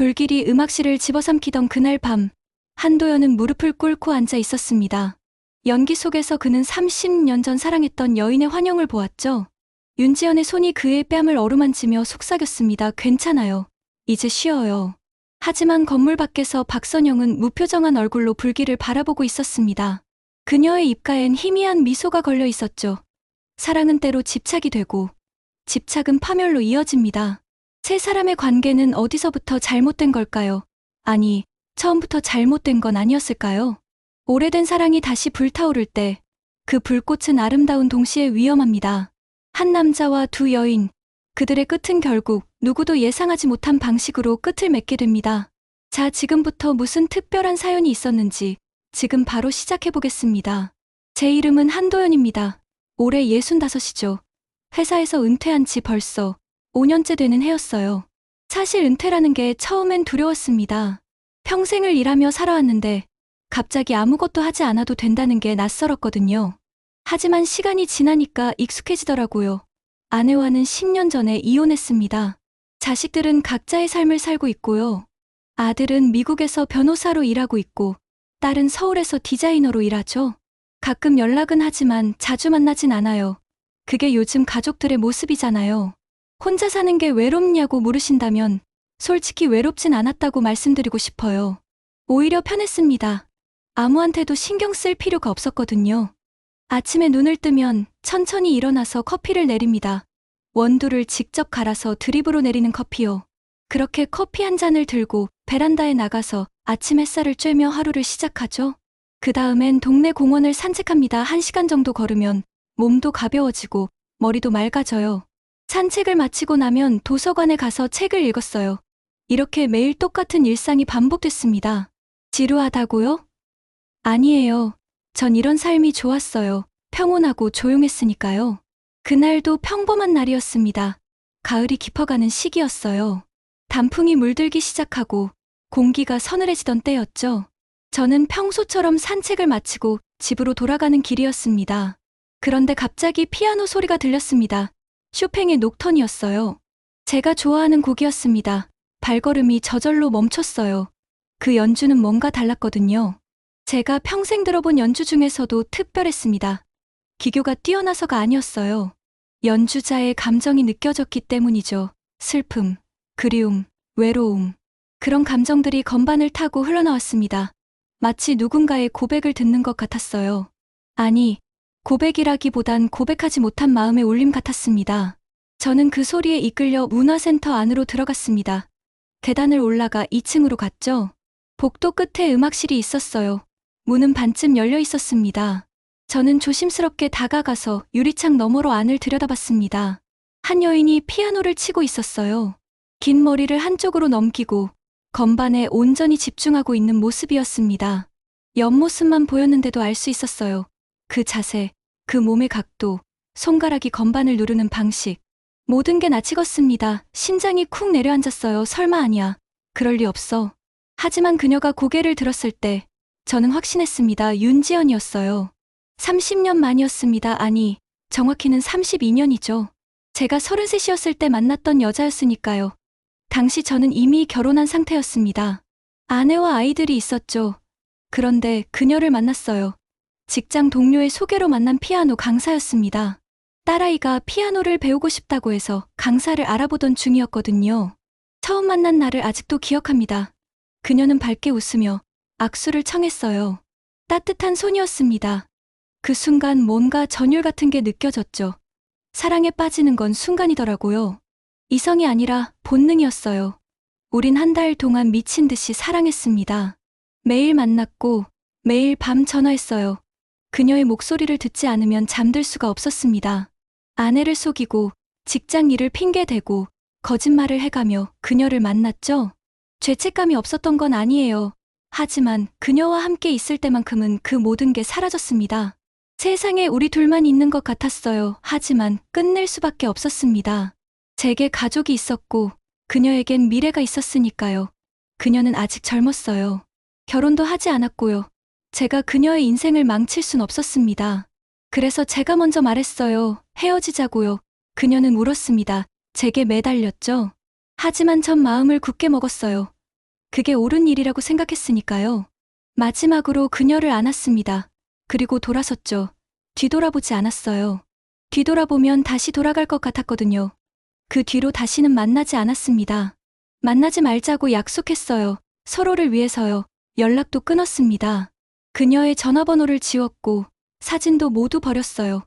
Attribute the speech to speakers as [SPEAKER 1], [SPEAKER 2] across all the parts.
[SPEAKER 1] 불길이 음악실을 집어삼키던 그날 밤, 한도연은 무릎을 꿇고 앉아 있었습니다. 연기 속에서 그는 30년 전 사랑했던 여인의 환영을 보았죠. 윤지연의 손이 그의 뺨을 어루만지며 속삭였습니다. 괜찮아요. 이제 쉬어요. 하지만 건물 밖에서 박선영은 무표정한 얼굴로 불길을 바라보고 있었습니다. 그녀의 입가엔 희미한 미소가 걸려 있었죠. 사랑은 때로 집착이 되고 집착은 파멸로 이어집니다. 세 사람의 관계는 어디서부터 잘못된 걸까요? 아니, 처음부터 잘못된 건 아니었을까요? 오래된 사랑이 다시 불타오를 때 그 불꽃은 아름다운 동시에 위험합니다. 한 남자와 두 여인, 그들의 끝은 결국 누구도 예상하지 못한 방식으로 끝을 맺게 됩니다. 자, 지금부터 무슨 특별한 사연이 있었는지 지금 바로 시작해보겠습니다. 제 이름은 한도연입니다. 올해 65이죠. 회사에서 은퇴한 지 벌써 5년째 되는 해였어요. 사실 은퇴라는 게 처음엔 두려웠습니다. 평생을 일하며 살아왔는데 갑자기 아무것도 하지 않아도 된다는 게 낯설었거든요. 하지만 시간이 지나니까 익숙해지더라고요. 아내와는 10년 전에 이혼했습니다. 자식들은 각자의 삶을 살고 있고요. 아들은 미국에서 변호사로 일하고 있고 딸은 서울에서 디자이너로 일하죠. 가끔 연락은 하지만 자주 만나진 않아요. 그게 요즘 가족들의 모습이잖아요. 혼자 사는 게 외롭냐고 물으신다면 솔직히 외롭진 않았다고 말씀드리고 싶어요. 오히려 편했습니다. 아무한테도 신경 쓸 필요가 없었거든요. 아침에 눈을 뜨면 천천히 일어나서 커피를 내립니다. 원두를 직접 갈아서 드립으로 내리는 커피요. 그렇게 커피 한 잔을 들고 베란다에 나가서 아침 햇살을 쬐며 하루를 시작하죠. 그 다음엔 동네 공원을 산책합니다. 1시간 정도 걸으면 몸도 가벼워지고 머리도 맑아져요. 산책을 마치고 나면 도서관에 가서 책을 읽었어요. 이렇게 매일 똑같은 일상이 반복됐습니다. 지루하다고요? 아니에요. 전 이런 삶이 좋았어요. 평온하고 조용했으니까요. 그날도 평범한 날이었습니다. 가을이 깊어가는 시기였어요. 단풍이 물들기 시작하고 공기가 서늘해지던 때였죠. 저는 평소처럼 산책을 마치고 집으로 돌아가는 길이었습니다. 그런데 갑자기 피아노 소리가 들렸습니다. 쇼팽의 녹턴이었어요. 제가 좋아하는 곡이었습니다. 발걸음이 저절로 멈췄어요. 그 연주는 뭔가 달랐거든요. 제가 평생 들어본 연주 중에서도 특별했습니다. 기교가 뛰어나서가 아니었어요. 연주자의 감정이 느껴졌기 때문이죠. 슬픔, 그리움, 외로움. 그런 감정들이 건반을 타고 흘러나왔습니다. 마치 누군가의 고백을 듣는 것 같았어요. 아니, 고백이라기보단 고백하지 못한 마음의 울림 같았습니다. 저는 그 소리에 이끌려 문화센터 안으로 들어갔습니다. 계단을 올라가 2층으로 갔죠. 복도 끝에 음악실이 있었어요. 문은 반쯤 열려 있었습니다. 저는 조심스럽게 다가가서 유리창 너머로 안을 들여다봤습니다. 한 여인이 피아노를 치고 있었어요. 긴 머리를 한쪽으로 넘기고 건반에 온전히 집중하고 있는 모습이었습니다. 옆모습만 보였는데도 알 수 있었어요. 그 자세, 그 몸의 각도, 손가락이 건반을 누르는 방식. 모든 게 낯이 익었습니다. 심장이 쿵 내려앉았어요. 설마 아니야. 그럴 리 없어. 하지만 그녀가 고개를 들었을 때 저는 확신했습니다. 윤지연이었어요. 30년 만이었습니다. 아니, 정확히는 32년이죠. 제가 33이었을 때 만났던 여자였으니까요. 당시 저는 이미 결혼한 상태였습니다. 아내와 아이들이 있었죠. 그런데 그녀를 만났어요. 직장 동료의 소개로 만난 피아노 강사였습니다. 딸아이가 피아노를 배우고 싶다고 해서 강사를 알아보던 중이었거든요. 처음 만난 날을 아직도 기억합니다. 그녀는 밝게 웃으며 악수를 청했어요. 따뜻한 손이었습니다. 그 순간 뭔가 전율 같은 게 느껴졌죠. 사랑에 빠지는 건 순간이더라고요. 이성이 아니라 본능이었어요. 우린 한 달 동안 미친 듯이 사랑했습니다. 매일 만났고 매일 밤 전화했어요. 그녀의 목소리를 듣지 않으면 잠들 수가 없었습니다. 아내를 속이고 직장 일을 핑계대고 거짓말을 해가며 그녀를 만났죠. 죄책감이 없었던 건 아니에요. 하지만 그녀와 함께 있을 때만큼은 그 모든 게 사라졌습니다. 세상에 우리 둘만 있는 것 같았어요. 하지만 끝낼 수밖에 없었습니다. 제게 가족이 있었고 그녀에겐 미래가 있었으니까요. 그녀는 아직 젊었어요. 결혼도 하지 않았고요. 제가 그녀의 인생을 망칠 순 없었습니다. 그래서 제가 먼저 말했어요. 헤어지자고요. 그녀는 울었습니다. 제게 매달렸죠. 하지만 전 마음을 굳게 먹었어요. 그게 옳은 일이라고 생각했으니까요. 마지막으로 그녀를 안았습니다. 그리고 돌아섰죠. 뒤돌아보지 않았어요. 뒤돌아보면 다시 돌아갈 것 같았거든요. 그 뒤로 다시는 만나지 않았습니다. 만나지 말자고 약속했어요. 서로를 위해서요. 연락도 끊었습니다. 그녀의 전화번호를 지웠고 사진도 모두 버렸어요.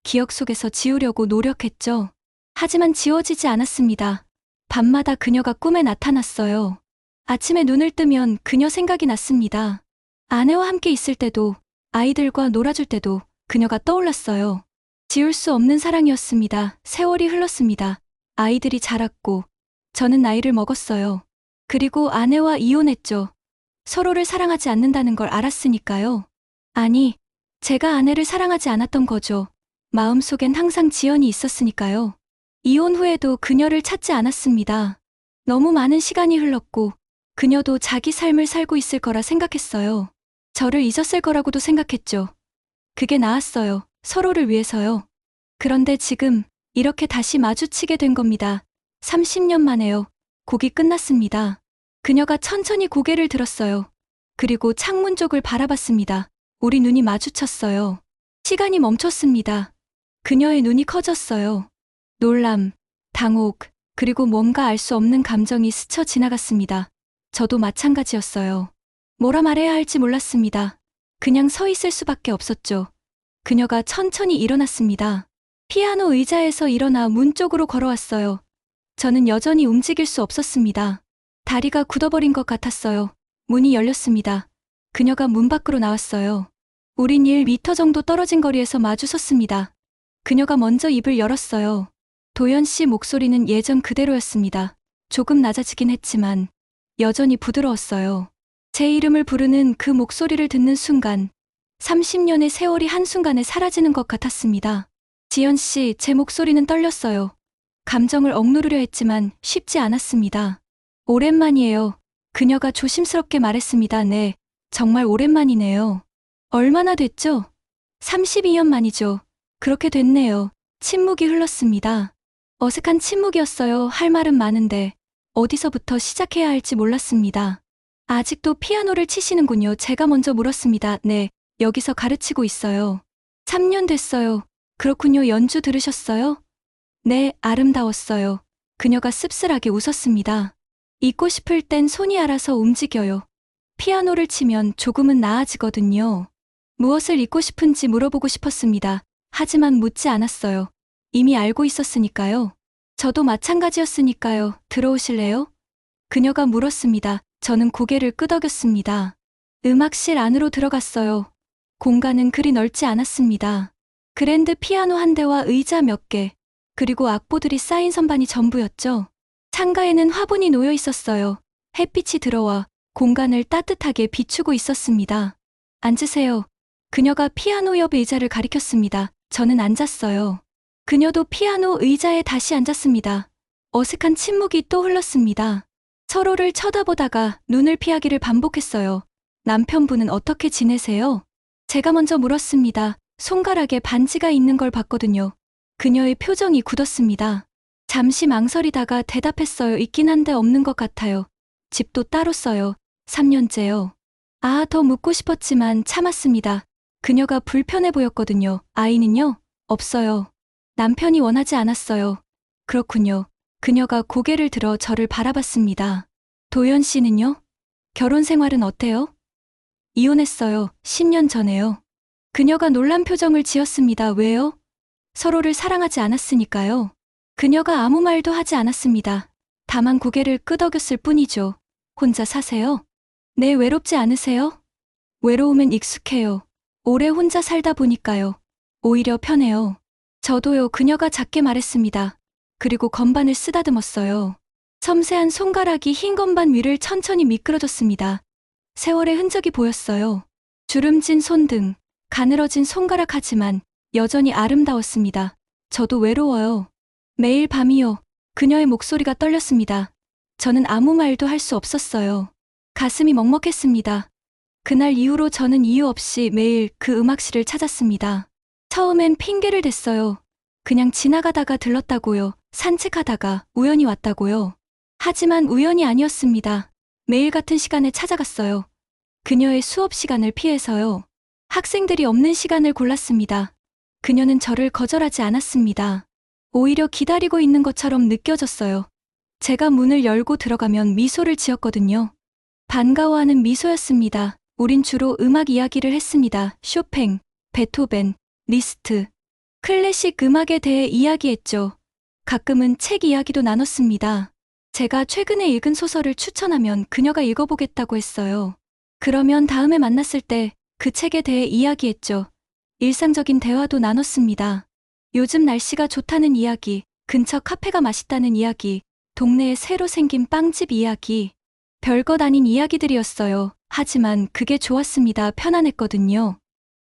[SPEAKER 1] 기억 속에서 지우려고 노력했죠. 하지만 지워지지 않았습니다. 밤마다 그녀가 꿈에 나타났어요. 아침에 눈을 뜨면 그녀 생각이 났습니다. 아내와 함께 있을 때도, 아이들과 놀아줄 때도 그녀가 떠올랐어요. 지울 수 없는 사랑이었습니다. 세월이 흘렀습니다. 아이들이 자랐고, 저는 나이를 먹었어요. 그리고 아내와 이혼했죠. 서로를 사랑하지 않는다는 걸 알았으니까요. 아니, 제가 아내를 사랑하지 않았던 거죠. 마음속엔 항상 지연이 있었으니까요. 이혼 후에도 그녀를 찾지 않았습니다. 너무 많은 시간이 흘렀고, 그녀도 자기 삶을 살고 있을 거라 생각했어요. 저를 잊었을 거라고도 생각했죠. 그게 나았어요. 서로를 위해서요. 그런데 지금 이렇게 다시 마주치게 된 겁니다. 30년 만에요. 곡이 끝났습니다. 그녀가 천천히 고개를 들었어요. 그리고 창문 쪽을 바라봤습니다. 우리 눈이 마주쳤어요. 시간이 멈췄습니다. 그녀의 눈이 커졌어요. 놀람, 당혹, 그리고 뭔가 알 수 없는 감정이 스쳐 지나갔습니다. 저도 마찬가지였어요. 뭐라 말해야 할지 몰랐습니다. 그냥 서 있을 수밖에 없었죠. 그녀가 천천히 일어났습니다. 피아노 의자에서 일어나 문 쪽으로 걸어왔어요. 저는 여전히 움직일 수 없었습니다. 다리가 굳어버린 것 같았어요. 문이 열렸습니다. 그녀가 문 밖으로 나왔어요. 우린 1미터 정도 떨어진 거리에서 마주 섰습니다. 그녀가 먼저 입을 열었어요. 도연 씨 목소리는 예전 그대로였습니다. 조금 낮아지긴 했지만 여전히 부드러웠어요. 제 이름을 부르는 그 목소리를 듣는 순간 30년의 세월이 한순간에 사라지는 것 같았습니다. 지연 씨, 제 목소리는 떨렸어요. 감정을 억누르려 했지만 쉽지 않았습니다. 오랜만이에요. 그녀가 조심스럽게 말했습니다. 네, 정말 오랜만이네요. 얼마나 됐죠? 32년 만이죠. 그렇게 됐네요. 침묵이 흘렀습니다. 어색한 침묵이었어요. 할 말은 많은데 어디서부터 시작해야 할지 몰랐습니다. 아직도 피아노를 치시는군요. 제가 먼저 물었습니다. 네, 여기서 가르치고 있어요. 3년 됐어요. 그렇군요. 연주 들으셨어요? 네, 아름다웠어요. 그녀가 씁쓸하게 웃었습니다. 잊고 싶을 땐 손이 알아서 움직여요. 피아노를 치면 조금은 나아지거든요. 무엇을 잊고 싶은지 물어보고 싶었습니다. 하지만 묻지 않았어요. 이미 알고 있었으니까요. 저도 마찬가지였으니까요. 들어오실래요? 그녀가 물었습니다. 저는 고개를 끄덕였습니다. 음악실 안으로 들어갔어요. 공간은 그리 넓지 않았습니다. 그랜드 피아노 한 대와 의자 몇 개, 그리고 악보들이 쌓인 선반이 전부였죠. 창가에는 화분이 놓여 있었어요. 햇빛이 들어와 공간을 따뜻하게 비추고 있었습니다. 앉으세요. 그녀가 피아노 옆 의자를 가리켰습니다. 저는 앉았어요. 그녀도 피아노 의자에 다시 앉았습니다. 어색한 침묵이 또 흘렀습니다. 서로를 쳐다보다가 눈을 피하기를 반복했어요. 남편분은 어떻게 지내세요? 제가 먼저 물었습니다. 손가락에 반지가 있는 걸 봤거든요. 그녀의 표정이 굳었습니다. 잠시 망설이다가 대답했어요. 있긴 한데 없는 것 같아요. 집도 따로 써요. 3년째요. 더 묻고 싶었지만 참았습니다. 그녀가 불편해 보였거든요. 아이는요? 없어요. 남편이 원하지 않았어요. 그렇군요. 그녀가 고개를 들어 저를 바라봤습니다. 도연 씨는요? 결혼 생활은 어때요? 이혼했어요. 10년 전에요. 그녀가 놀란 표정을 지었습니다. 왜요? 서로를 사랑하지 않았으니까요. 그녀가 아무 말도 하지 않았습니다. 다만 고개를 끄덕였을 뿐이죠. 혼자 사세요? 네, 외롭지 않으세요? 외로움은 익숙해요. 오래 혼자 살다 보니까요. 오히려 편해요. 저도요. 그녀가 작게 말했습니다. 그리고 건반을 쓰다듬었어요. 섬세한 손가락이 흰 건반 위를 천천히 미끄러졌습니다. 세월의 흔적이 보였어요. 주름진 손등, 가늘어진 손가락 하지만 여전히 아름다웠습니다. 저도 외로워요. 매일 밤이요. 그녀의 목소리가 떨렸습니다. 저는 아무 말도 할 수 없었어요. 가슴이 먹먹했습니다. 그날 이후로 저는 이유 없이 매일 그 음악실을 찾았습니다. 처음엔 핑계를 댔어요. 그냥 지나가다가 들렀다고요. 산책하다가 우연히 왔다고요. 하지만 우연이 아니었습니다. 매일 같은 시간에 찾아갔어요. 그녀의 수업 시간을 피해서요. 학생들이 없는 시간을 골랐습니다. 그녀는 저를 거절하지 않았습니다. 오히려 기다리고 있는 것처럼 느껴졌어요. 제가 문을 열고 들어가면 미소를 지었거든요. 반가워하는 미소였습니다. 우린 주로 음악 이야기를 했습니다. 쇼팽, 베토벤, 리스트, 클래식 음악에 대해 이야기했죠. 가끔은 책 이야기도 나눴습니다. 제가 최근에 읽은 소설을 추천하면 그녀가 읽어보겠다고 했어요. 그러면 다음에 만났을 때 그 책에 대해 이야기했죠. 일상적인 대화도 나눴습니다. 요즘 날씨가 좋다는 이야기, 근처 카페가 맛있다는 이야기, 동네에 새로 생긴 빵집 이야기, 별것 아닌 이야기들이었어요. 하지만 그게 좋았습니다. 편안했거든요.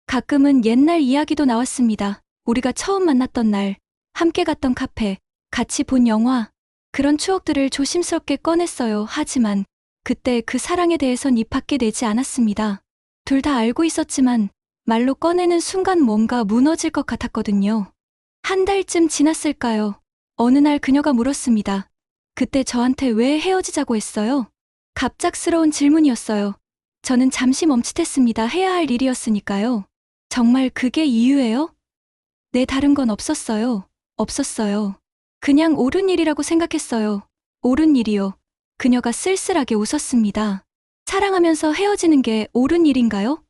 [SPEAKER 1] 가끔은 옛날 이야기도 나왔습니다. 우리가 처음 만났던 날, 함께 갔던 카페, 같이 본 영화, 그런 추억들을 조심스럽게 꺼냈어요. 하지만 그때 그 사랑에 대해선 입 밖에 내지 않았습니다. 둘 다 알고 있었지만 말로 꺼내는 순간 뭔가 무너질 것 같았거든요. 한 달쯤 지났을까요? 어느 날 그녀가 물었습니다. 그때 저한테 왜 헤어지자고 했어요? 갑작스러운 질문이었어요. 저는 잠시 멈칫했습니다. 해야 할 일이었으니까요. 정말 그게 이유예요? 네, 다른 건 없었어요. 없었어요. 그냥 옳은 일이라고 생각했어요. 옳은 일이요. 그녀가 쓸쓸하게 웃었습니다. 사랑하면서 헤어지는 게 옳은 일인가요?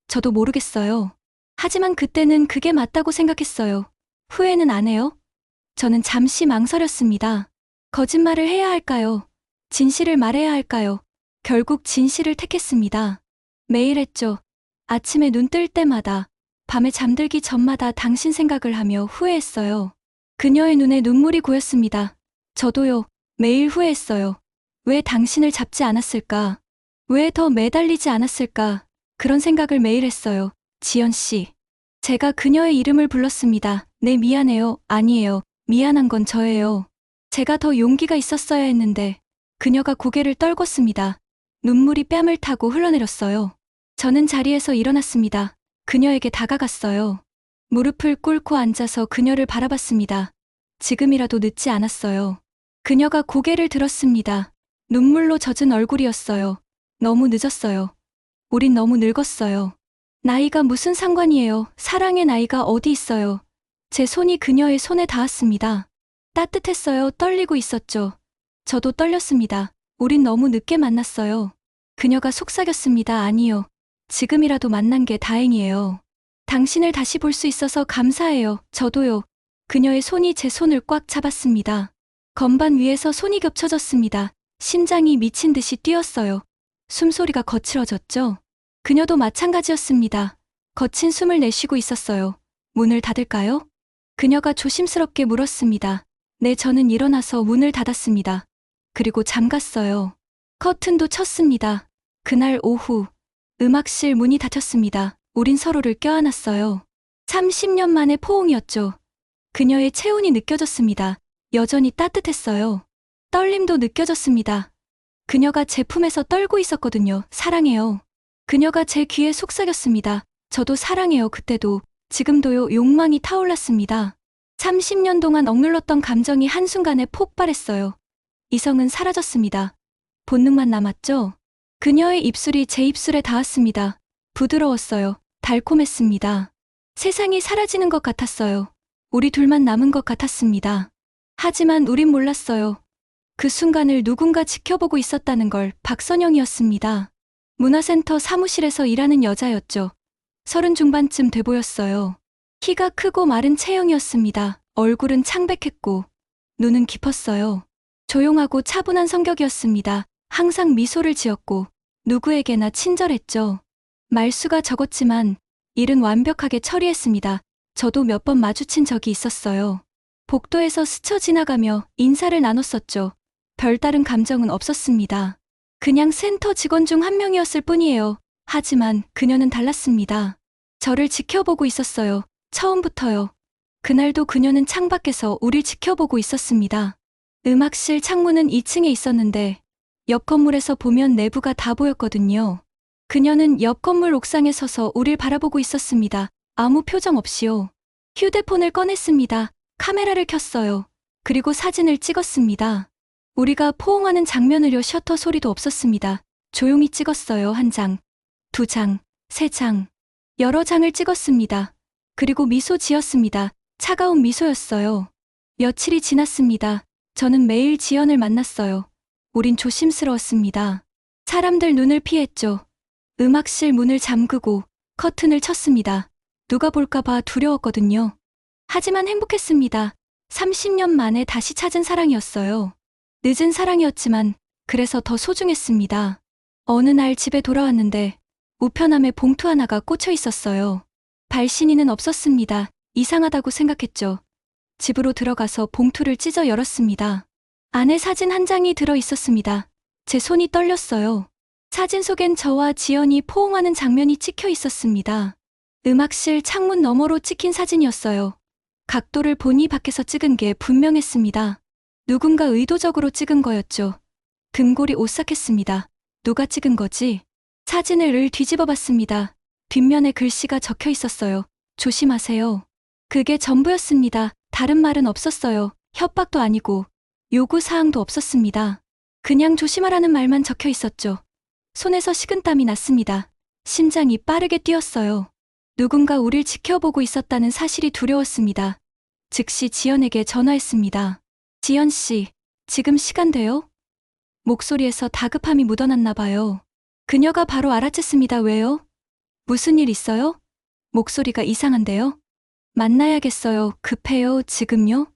[SPEAKER 1] 저도 모르겠어요. 하지만 그때는 그게 맞다고 생각했어요. 후회는 안 해요? 저는 잠시 망설였습니다. 거짓말을 해야 할까요? 진실을 말해야 할까요? 결국 진실을 택했습니다. 매일 했죠. 아침에 눈 뜰 때마다, 밤에 잠들기 전마다 당신 생각을 하며 후회했어요. 그녀의 눈에 눈물이 고였습니다. 저도요. 매일 후회했어요. 왜 당신을 잡지 않았을까? 왜 더 매달리지 않았을까? 그런 생각을 매일 했어요. 지연 씨. 제가 그녀의 이름을 불렀습니다. 네, 미안해요. 아니에요. 미안한 건 저예요. 제가 더 용기가 있었어야 했는데. 그녀가 고개를 떨궜습니다. 눈물이 뺨을 타고 흘러내렸어요. 저는 자리에서 일어났습니다. 그녀에게 다가갔어요. 무릎을 꿇고 앉아서 그녀를 바라봤습니다. 지금이라도 늦지 않았어요. 그녀가 고개를 들었습니다. 눈물로 젖은 얼굴이었어요. 너무 늦었어요. 우린 너무 늙었어요. 나이가 무슨 상관이에요. 사랑의 나이가 어디 있어요. 제 손이 그녀의 손에 닿았습니다. 따뜻했어요. 떨리고 있었죠. 저도 떨렸습니다. 우린 너무 늦게 만났어요. 그녀가 속삭였습니다. 아니요. 지금이라도 만난 게 다행이에요. 당신을 다시 볼 수 있어서 감사해요. 저도요. 그녀의 손이 제 손을 꽉 잡았습니다. 건반 위에서 손이 겹쳐졌습니다. 심장이 미친 듯이 뛰었어요. 숨소리가 거칠어졌죠. 그녀도 마찬가지였습니다. 거친 숨을 내쉬고 있었어요. 문을 닫을까요? 그녀가 조심스럽게 물었습니다. 네, 저는 일어나서 문을 닫았습니다. 그리고 잠갔어요. 커튼도 쳤습니다. 그날 오후, 음악실 문이 닫혔습니다. 우린 서로를 껴안았어요. 30년 만의 포옹이었죠. 그녀의 체온이 느껴졌습니다. 여전히 따뜻했어요. 떨림도 느껴졌습니다. 그녀가 제 품에서 떨고 있었거든요. 사랑해요. 그녀가 제 귀에 속삭였습니다. 저도 사랑해요. 그때도, 지금도요. 욕망이 타올랐습니다. 30년 동안 억눌렀던 감정이 한순간에 폭발했어요. 이성은 사라졌습니다. 본능만 남았죠? 그녀의 입술이 제 입술에 닿았습니다. 부드러웠어요. 달콤했습니다. 세상이 사라지는 것 같았어요. 우리 둘만 남은 것 같았습니다. 하지만 우린 몰랐어요. 그 순간을 누군가 지켜보고 있었다는 걸. 박선영이었습니다. 문화센터 사무실에서 일하는 여자였죠. 30 중반쯤 돼 보였어요. 키가 크고 마른 체형이었습니다. 얼굴은 창백했고 눈은 깊었어요. 조용하고 차분한 성격이었습니다. 항상 미소를 지었고 누구에게나 친절했죠. 말수가 적었지만 일은 완벽하게 처리했습니다. 저도 몇 번 마주친 적이 있었어요. 복도에서 스쳐 지나가며 인사를 나눴었죠. 별다른 감정은 없었습니다. 그냥 센터 직원 중 한 명이었을 뿐이에요. 하지만 그녀는 달랐습니다. 저를 지켜보고 있었어요. 처음부터요. 그날도 그녀는 창밖에서 우릴 지켜보고 있었습니다. 음악실 창문은 2층에 있었는데 옆 건물에서 보면 내부가 다 보였거든요. 그녀는 옆 건물 옥상에 서서 우릴 바라보고 있었습니다. 아무 표정 없이요. 휴대폰을 꺼냈습니다. 카메라를 켰어요. 그리고 사진을 찍었습니다. 우리가 포옹하는 장면을요. 셔터 소리도 없었습니다. 조용히 찍었어요. 한 장, 두 장, 세 장. 여러 장을 찍었습니다. 그리고 미소 지었습니다. 차가운 미소였어요. 며칠이 지났습니다. 저는 매일 지연을 만났어요. 우린 조심스러웠습니다. 사람들 눈을 피했죠. 음악실 문을 잠그고 커튼을 쳤습니다. 누가 볼까봐 두려웠거든요. 하지만 행복했습니다. 30년 만에 다시 찾은 사랑이었어요. 늦은 사랑이었지만 그래서 더 소중했습니다. 어느 날 집에 돌아왔는데 우편함에 봉투 하나가 꽂혀 있었어요. 발신인은 없었습니다. 이상하다고 생각했죠. 집으로 들어가서 봉투를 찢어 열었습니다. 안에 사진 한 장이 들어 있었습니다. 제 손이 떨렸어요. 사진 속엔 저와 지연이 포옹하는 장면이 찍혀 있었습니다. 음악실 창문 너머로 찍힌 사진이었어요. 각도를 보니 밖에서 찍은 게 분명했습니다. 누군가 의도적으로 찍은 거였죠. 등골이 오싹했습니다. 누가 찍은 거지? 사진을 뒤집어 봤습니다. 뒷면에 글씨가 적혀 있었어요. 조심하세요. 그게 전부였습니다. 다른 말은 없었어요. 협박도 아니고 요구사항도 없었습니다. 그냥 조심하라는 말만 적혀 있었죠. 손에서 식은땀이 났습니다. 심장이 빠르게 뛰었어요. 누군가 우릴 지켜보고 있었다는 사실이 두려웠습니다. 즉시 지연에게 전화했습니다. 지연 씨, 지금 시간 돼요? 목소리에서 다급함이 묻어났나 봐요. 그녀가 바로 알아챘습니다. 왜요? 무슨 일 있어요? 목소리가 이상한데요? 만나야겠어요. 급해요. 지금요?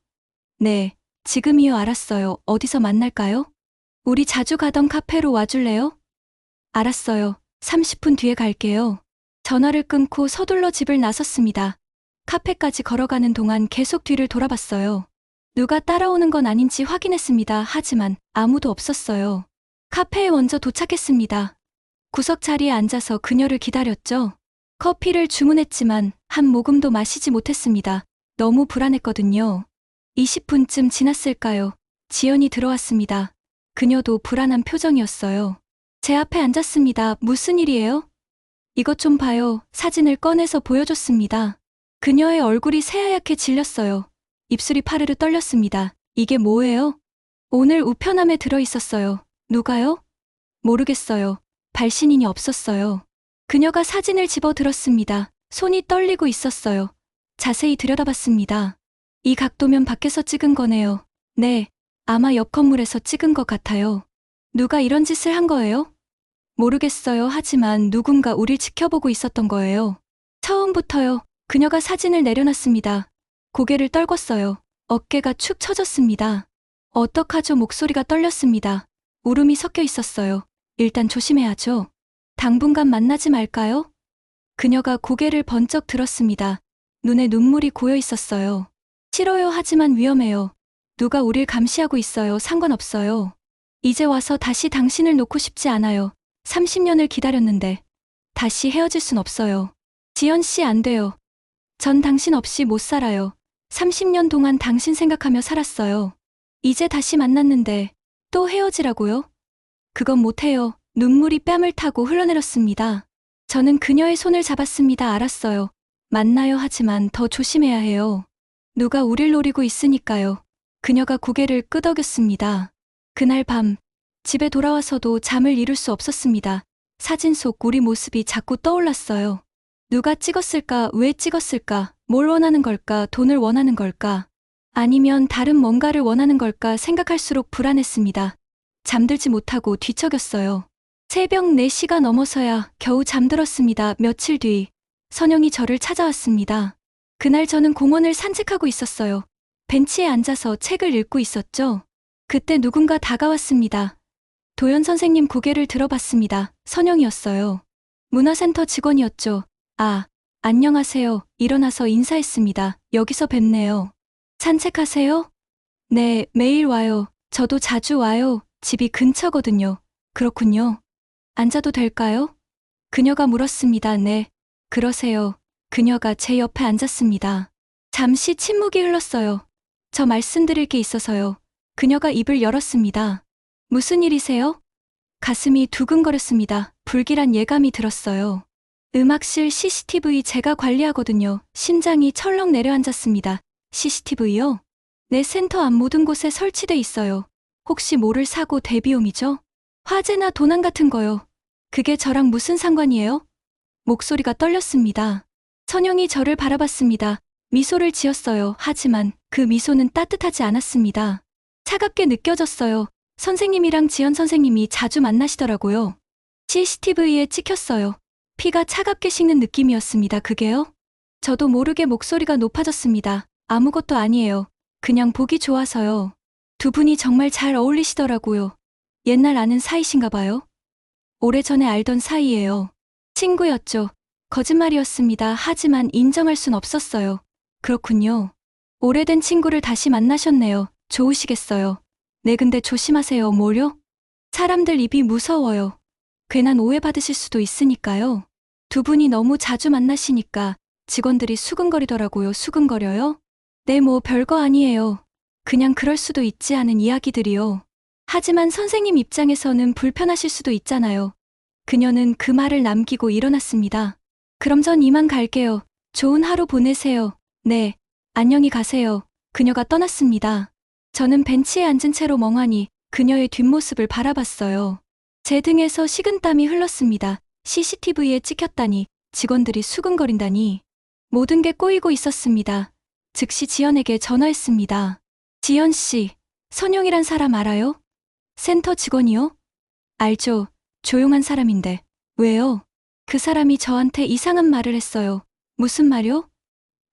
[SPEAKER 1] 네, 지금이요. 알았어요. 어디서 만날까요? 우리 자주 가던 카페로 와줄래요? 알았어요. 30분 뒤에 갈게요. 전화를 끊고 서둘러 집을 나섰습니다. 카페까지 걸어가는 동안 계속 뒤를 돌아봤어요. 누가 따라오는 건 아닌지 확인했습니다. 하지만 아무도 없었어요. 카페에 먼저 도착했습니다. 구석 자리에 앉아서 그녀를 기다렸죠. 커피를 주문했지만 한 모금도 마시지 못했습니다. 너무 불안했거든요. 20분쯤 지났을까요? 지연이 들어왔습니다. 그녀도 불안한 표정이었어요. 제 앞에 앉았습니다. 무슨 일이에요? 이것 좀 봐요. 사진을 꺼내서 보여줬습니다. 그녀의 얼굴이 새하얗게 질렸어요. 입술이 파르르 떨렸습니다. 이게 뭐예요? 오늘 우편함에 들어있었어요. 누가요? 모르겠어요. 발신인이 없었어요. 그녀가 사진을 집어 들었습니다. 손이 떨리고 있었어요. 자세히 들여다봤습니다. 이 각도면 밖에서 찍은 거네요. 네, 아마 옆 건물에서 찍은 것 같아요. 누가 이런 짓을 한 거예요? 모르겠어요. 하지만 누군가 우릴 지켜보고 있었던 거예요. 처음부터요. 그녀가 사진을 내려놨습니다. 고개를 떨궜어요. 어깨가 축 처졌습니다. 어떡하죠? 목소리가 떨렸습니다. 울음이 섞여 있었어요. 일단 조심해야죠. 당분간 만나지 말까요? 그녀가 고개를 번쩍 들었습니다. 눈에 눈물이 고여 있었어요. 싫어요. 하지만 위험해요. 누가 우릴 감시하고 있어요. 상관없어요. 이제 와서 다시 당신을 놓고 싶지 않아요. 30년을 기다렸는데 다시 헤어질 순 없어요. 지연 씨 안 돼요. 전 당신 없이 못 살아요. 30년 동안 당신 생각하며 살았어요. 이제 다시 만났는데 또 헤어지라고요? 그건 못해요. 눈물이 뺨을 타고 흘러내렸습니다. 저는 그녀의 손을 잡았습니다. 알았어요. 만나요. 하지만 더 조심해야 해요. 누가 우릴 노리고 있으니까요. 그녀가 고개를 끄덕였습니다. 그날 밤 집에 돌아와서도 잠을 이룰 수 없었습니다. 사진 속 우리 모습이 자꾸 떠올랐어요. 누가 찍었을까? 왜 찍었을까? 뭘 원하는 걸까? 돈을 원하는 걸까? 아니면 다른 뭔가를 원하는 걸까? 생각할수록 불안했습니다. 잠들지 못하고 뒤척였어요. 새벽 4시가 넘어서야 겨우 잠들었습니다. 며칠 뒤 선영이 저를 찾아왔습니다. 그날 저는 공원을 산책하고 있었어요. 벤치에 앉아서 책을 읽고 있었죠. 그때 누군가 다가왔습니다. 도연 선생님 고개를 들어봤습니다. 선영이었어요. 문화센터 직원이었죠. 아, 안녕하세요. 일어나서 인사했습니다. 여기서 뵙네요. 산책하세요? 네, 매일 와요. 저도 자주 와요. 집이 근처거든요. 그렇군요. 앉아도 될까요? 그녀가 물었습니다. 네, 그러세요. 그녀가 제 옆에 앉았습니다. 잠시 침묵이 흘렀어요. 저 말씀드릴 게 있어서요. 그녀가 입을 열었습니다. 무슨 일이세요? 가슴이 두근거렸습니다. 불길한 예감이 들었어요. 음악실 CCTV 제가 관리하거든요. 심장이 철렁 내려앉았습니다. CCTV요? 네, 센터 앞 모든 곳에 설치돼 있어요. 혹시 모를 사고 대비용이죠? 화재나 도난 같은 거요. 그게 저랑 무슨 상관이에요? 목소리가 떨렸습니다. 선영이 저를 바라봤습니다. 미소를 지었어요. 하지만 그 미소는 따뜻하지 않았습니다. 차갑게 느껴졌어요. 선생님이랑 지연 선생님이 자주 만나시더라고요. CCTV에 찍혔어요. 피가 차갑게 식는 느낌이었습니다. 그게요? 저도 모르게 목소리가 높아졌습니다. 아무것도 아니에요. 그냥 보기 좋아서요. 두 분이 정말 잘 어울리시더라고요. 옛날 아는 사이신가 봐요. 오래전에 알던 사이예요. 친구였죠. 거짓말이었습니다. 하지만 인정할 순 없었어요. 그렇군요. 오래된 친구를 다시 만나셨네요. 좋으시겠어요. 네, 근데 조심하세요. 뭐요? 사람들 입이 무서워요. 괜한 오해받으실 수도 있으니까요. 두 분이 너무 자주 만나시니까 직원들이 수근거리더라고요. 수근거려요? 네, 뭐 별거 아니에요. 그냥 그럴 수도 있지 않은 이야기들이요. 하지만 선생님 입장에서는 불편하실 수도 있잖아요. 그녀는 그 말을 남기고 일어났습니다. 그럼 전 이만 갈게요. 좋은 하루 보내세요. 네, 안녕히 가세요. 그녀가 떠났습니다. 저는 벤치에 앉은 채로 멍하니 그녀의 뒷모습을 바라봤어요. 제 등에서 식은땀이 흘렀습니다. CCTV에 찍혔다니, 직원들이 수근거린다니. 모든 게 꼬이고 있었습니다. 즉시 지연에게 전화했습니다. 지연 씨, 선영이란 사람 알아요? 센터 직원이요? 알죠. 조용한 사람인데. 왜요? 그 사람이 저한테 이상한 말을 했어요. 무슨 말요?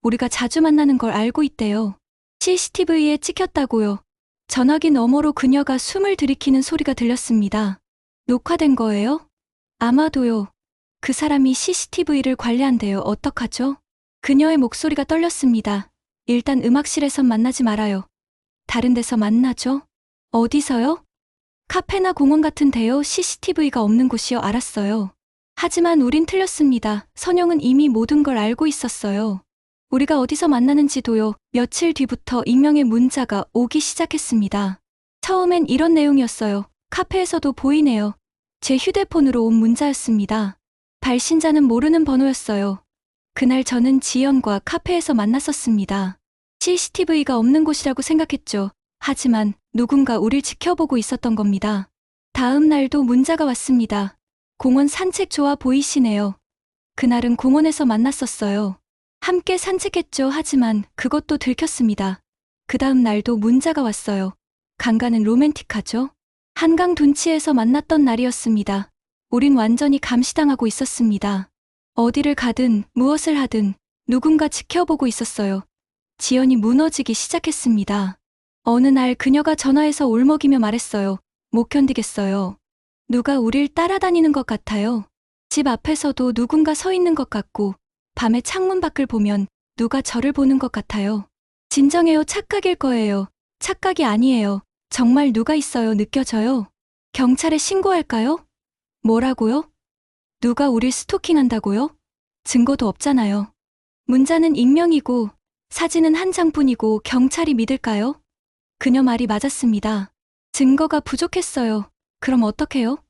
[SPEAKER 1] 우리가 자주 만나는 걸 알고 있대요. CCTV에 찍혔다고요. 전화기 너머로 그녀가 숨을 들이키는 소리가 들렸습니다. 녹화된 거예요? 아마도요. 그 사람이 CCTV를 관리한대요. 어떡하죠? 그녀의 목소리가 떨렸습니다. 일단 음악실에선 만나지 말아요. 다른 데서 만나죠? 어디서요? 카페나 공원 같은 데요. CCTV가 없는 곳이요. 알았어요. 하지만 우린 틀렸습니다. 선영은 이미 모든 걸 알고 있었어요. 우리가 어디서 만나는지도요. 며칠 뒤부터 익명의 문자가 오기 시작했습니다. 처음엔 이런 내용이었어요. 카페에서도 보이네요. 제 휴대폰으로 온 문자였습니다. 발신자는 모르는 번호였어요. 그날 저는 지연과 카페에서 만났었습니다. CCTV가 없는 곳이라고 생각했죠. 하지만 누군가 우릴 지켜보고 있었던 겁니다. 다음 날도 문자가 왔습니다. 공원 산책 좋아 보이시네요. 그날은 공원에서 만났었어요. 함께 산책했죠. 하지만 그것도 들켰습니다. 그 다음 날도 문자가 왔어요. 강가는 로맨틱하죠? 한강 둔치에서 만났던 날이었습니다. 우린 완전히 감시당하고 있었습니다. 어디를 가든 무엇을 하든 누군가 지켜보고 있었어요. 지연이 무너지기 시작했습니다. 어느 날 그녀가 전화해서 울먹이며 말했어요. 못 견디겠어요. 누가 우릴 따라다니는 것 같아요. 집 앞에서도 누군가 서 있는 것 같고 밤에 창문 밖을 보면 누가 저를 보는 것 같아요. 진정해요. 착각일 거예요. 착각이 아니에요. 정말 누가 있어요. 느껴져요. 경찰에 신고할까요? 뭐라고요? 누가 우릴 스토킹한다고요? 증거도 없잖아요. 문자는 익명이고 사진은 한 장뿐이고 경찰이 믿을까요? 그녀 말이 맞았습니다. 증거가 부족했어요. 그럼 어떡해요?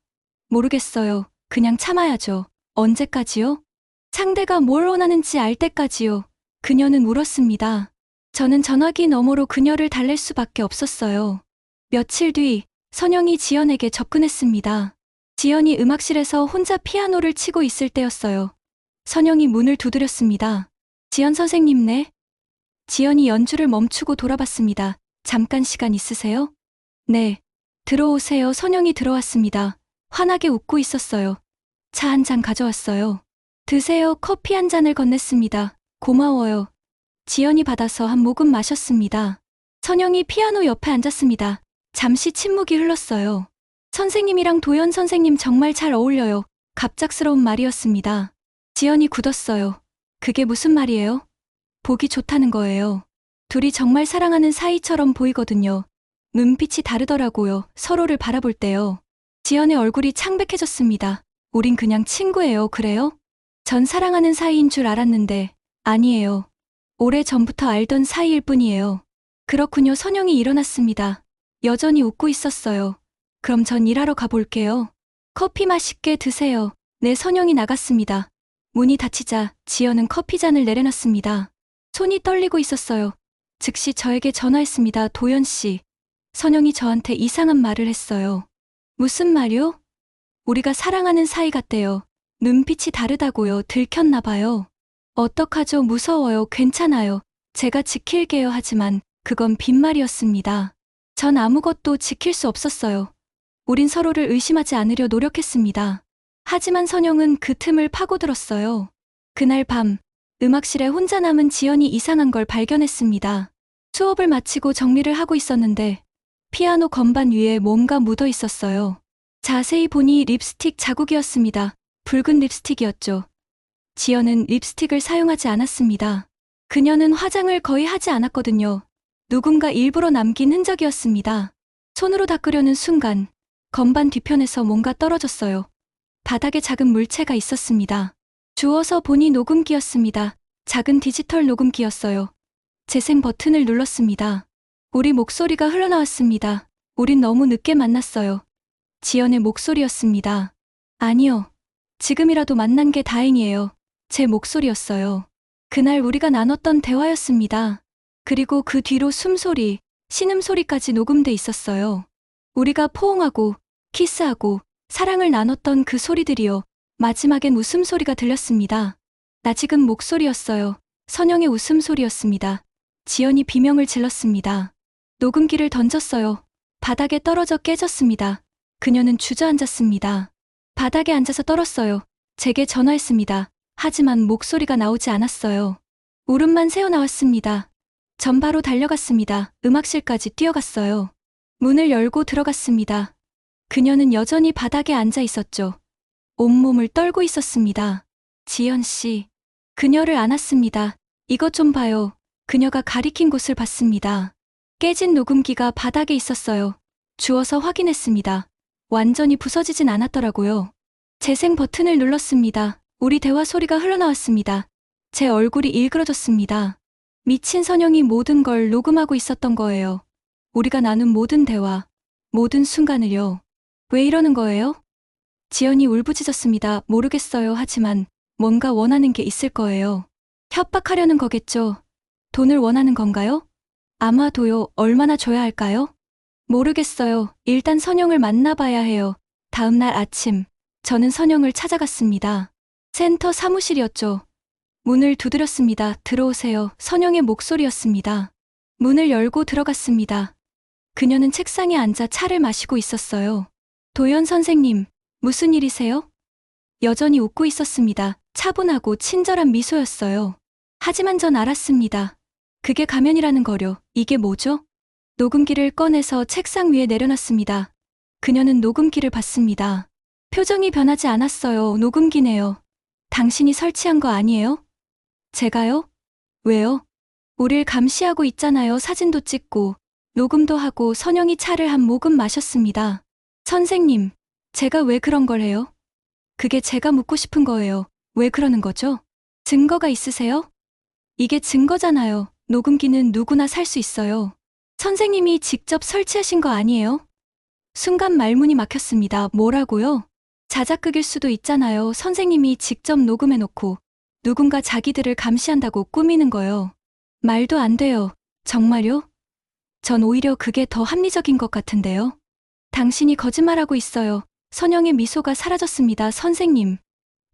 [SPEAKER 1] 모르겠어요. 그냥 참아야죠. 언제까지요? 상대가 뭘 원하는지 알 때까지요. 그녀는 울었습니다. 저는 전화기 너머로 그녀를 달랠 수밖에 없었어요. 며칠 뒤 선영이 지연에게 접근했습니다. 지연이 음악실에서 혼자 피아노를 치고 있을 때였어요. 선영이 문을 두드렸습니다. 지연 선생님네? 지연이 연주를 멈추고 돌아봤습니다. 잠깐 시간 있으세요? 네. 들어오세요. 선영이 들어왔습니다. 환하게 웃고 있었어요. 차 한 잔 가져왔어요. 드세요. 커피 한 잔을 건넸습니다. 고마워요. 지연이 받아서 한 모금 마셨습니다. 선영이 피아노 옆에 앉았습니다. 잠시 침묵이 흘렀어요. 선생님이랑 도연 선생님 정말 잘 어울려요. 갑작스러운 말이었습니다. 지연이 굳었어요. 그게 무슨 말이에요? 보기 좋다는 거예요. 둘이 정말 사랑하는 사이처럼 보이거든요. 눈빛이 다르더라고요. 서로를 바라볼 때요. 지연의 얼굴이 창백해졌습니다. 우린 그냥 친구예요. 그래요? 전 사랑하는 사이인 줄 알았는데 아니에요. 오래전부터 알던 사이일 뿐이에요. 그렇군요. 선영이 일어났습니다. 여전히 웃고 있었어요. 그럼 전 일하러 가볼게요. 커피 맛있게 드세요. 네. 선영이 나갔습니다. 문이 닫히자 지연은 커피잔을 내려놨습니다. 손이 떨리고 있었어요. 즉시 저에게 전화했습니다. 도연 씨. 선영이 저한테 이상한 말을 했어요. 무슨 말이요? 우리가 사랑하는 사이 같대요. 눈빛이 다르다고요. 들켰나 봐요. 어떡하죠? 무서워요. 괜찮아요. 제가 지킬게요. 하지만 그건 빈말이었습니다. 전 아무것도 지킬 수 없었어요. 우린 서로를 의심하지 않으려 노력했습니다. 하지만 선영은 그 틈을 파고들었어요. 그날 밤, 음악실에 혼자 남은 지연이 이상한 걸 발견했습니다. 수업을 마치고 정리를 하고 있었는데 피아노 건반 위에 뭔가 묻어 있었어요. 자세히 보니 립스틱 자국이었습니다. 붉은 립스틱이었죠. 지연은 립스틱을 사용하지 않았습니다. 그녀는 화장을 거의 하지 않았거든요. 누군가 일부러 남긴 흔적이었습니다. 손으로 닦으려는 순간 건반 뒤편에서 뭔가 떨어졌어요. 바닥에 작은 물체가 있었습니다. 주워서 보니 녹음기였습니다. 작은 디지털 녹음기였어요. 재생 버튼을 눌렀습니다. 우리 목소리가 흘러나왔습니다. 우린 너무 늦게 만났어요. 지연의 목소리였습니다. 아니요. 지금이라도 만난 게 다행이에요. 제 목소리였어요. 그날 우리가 나눴던 대화였습니다. 그리고 그 뒤로 숨소리, 신음소리까지 녹음돼 있었어요. 우리가 포옹하고, 키스하고, 사랑을 나눴던 그 소리들이요. 마지막엔 웃음소리가 들렸습니다. 나 지금 목소리였어요. 선영의 웃음소리였습니다. 지연이 비명을 질렀습니다. 녹음기를 던졌어요. 바닥에 떨어져 깨졌습니다. 그녀는 주저앉았습니다. 바닥에 앉아서 떨었어요. 제게 전화했습니다. 하지만 목소리가 나오지 않았어요. 울음만 새어나왔습니다. 전 바로 달려갔습니다. 음악실까지 뛰어갔어요. 문을 열고 들어갔습니다. 그녀는 여전히 바닥에 앉아 있었죠. 온몸을 떨고 있었습니다. 지연 씨. 그녀를 안았습니다. 이것 좀 봐요. 그녀가 가리킨 곳을 봤습니다. 깨진 녹음기가 바닥에 있었어요. 주워서 확인했습니다. 완전히 부서지진 않았더라고요. 재생 버튼을 눌렀습니다. 우리 대화 소리가 흘러나왔습니다. 제 얼굴이 일그러졌습니다. 미친 선영이 모든 걸 녹음하고 있었던 거예요. 우리가 나눈 모든 대화, 모든 순간을요. 왜 이러는 거예요? 지연이 울부짖었습니다. 모르겠어요. 하지만 뭔가 원하는 게 있을 거예요. 협박하려는 거겠죠. 돈을 원하는 건가요? 아마도요. 얼마나 줘야 할까요? 모르겠어요. 일단 선영을 만나봐야 해요. 다음 날 아침, 저는 선영을 찾아갔습니다. 센터 사무실이었죠. 문을 두드렸습니다. 들어오세요. 선영의 목소리였습니다. 문을 열고 들어갔습니다. 그녀는 책상에 앉아 차를 마시고 있었어요. 도연 선생님, 무슨 일이세요? 여전히 웃고 있었습니다. 차분하고 친절한 미소였어요. 하지만 전 알았습니다. 그게 가면이라는 거려. 이게 뭐죠? 녹음기를 꺼내서 책상 위에 내려놨습니다. 그녀는 녹음기를 봤습니다. 표정이 변하지 않았어요. 녹음기네요. 당신이 설치한 거 아니에요? 제가요? 왜요? 우릴 감시하고 있잖아요. 사진도 찍고, 녹음도 하고. 선영이 차를 한 모금 마셨습니다. 선생님, 제가 왜 그런 걸 해요? 그게 제가 묻고 싶은 거예요. 왜 그러는 거죠? 증거가 있으세요? 이게 증거잖아요. 녹음기는 누구나 살 수 있어요. 선생님이 직접 설치하신 거 아니에요? 순간 말문이 막혔습니다. 뭐라고요? 자작극일 수도 있잖아요. 선생님이 직접 녹음해놓고 누군가 자기들을 감시한다고 꾸미는 거요. 말도 안 돼요. 정말요? 전 오히려 그게 더 합리적인 것 같은데요. 당신이 거짓말하고 있어요. 선영의 미소가 사라졌습니다. 선생님,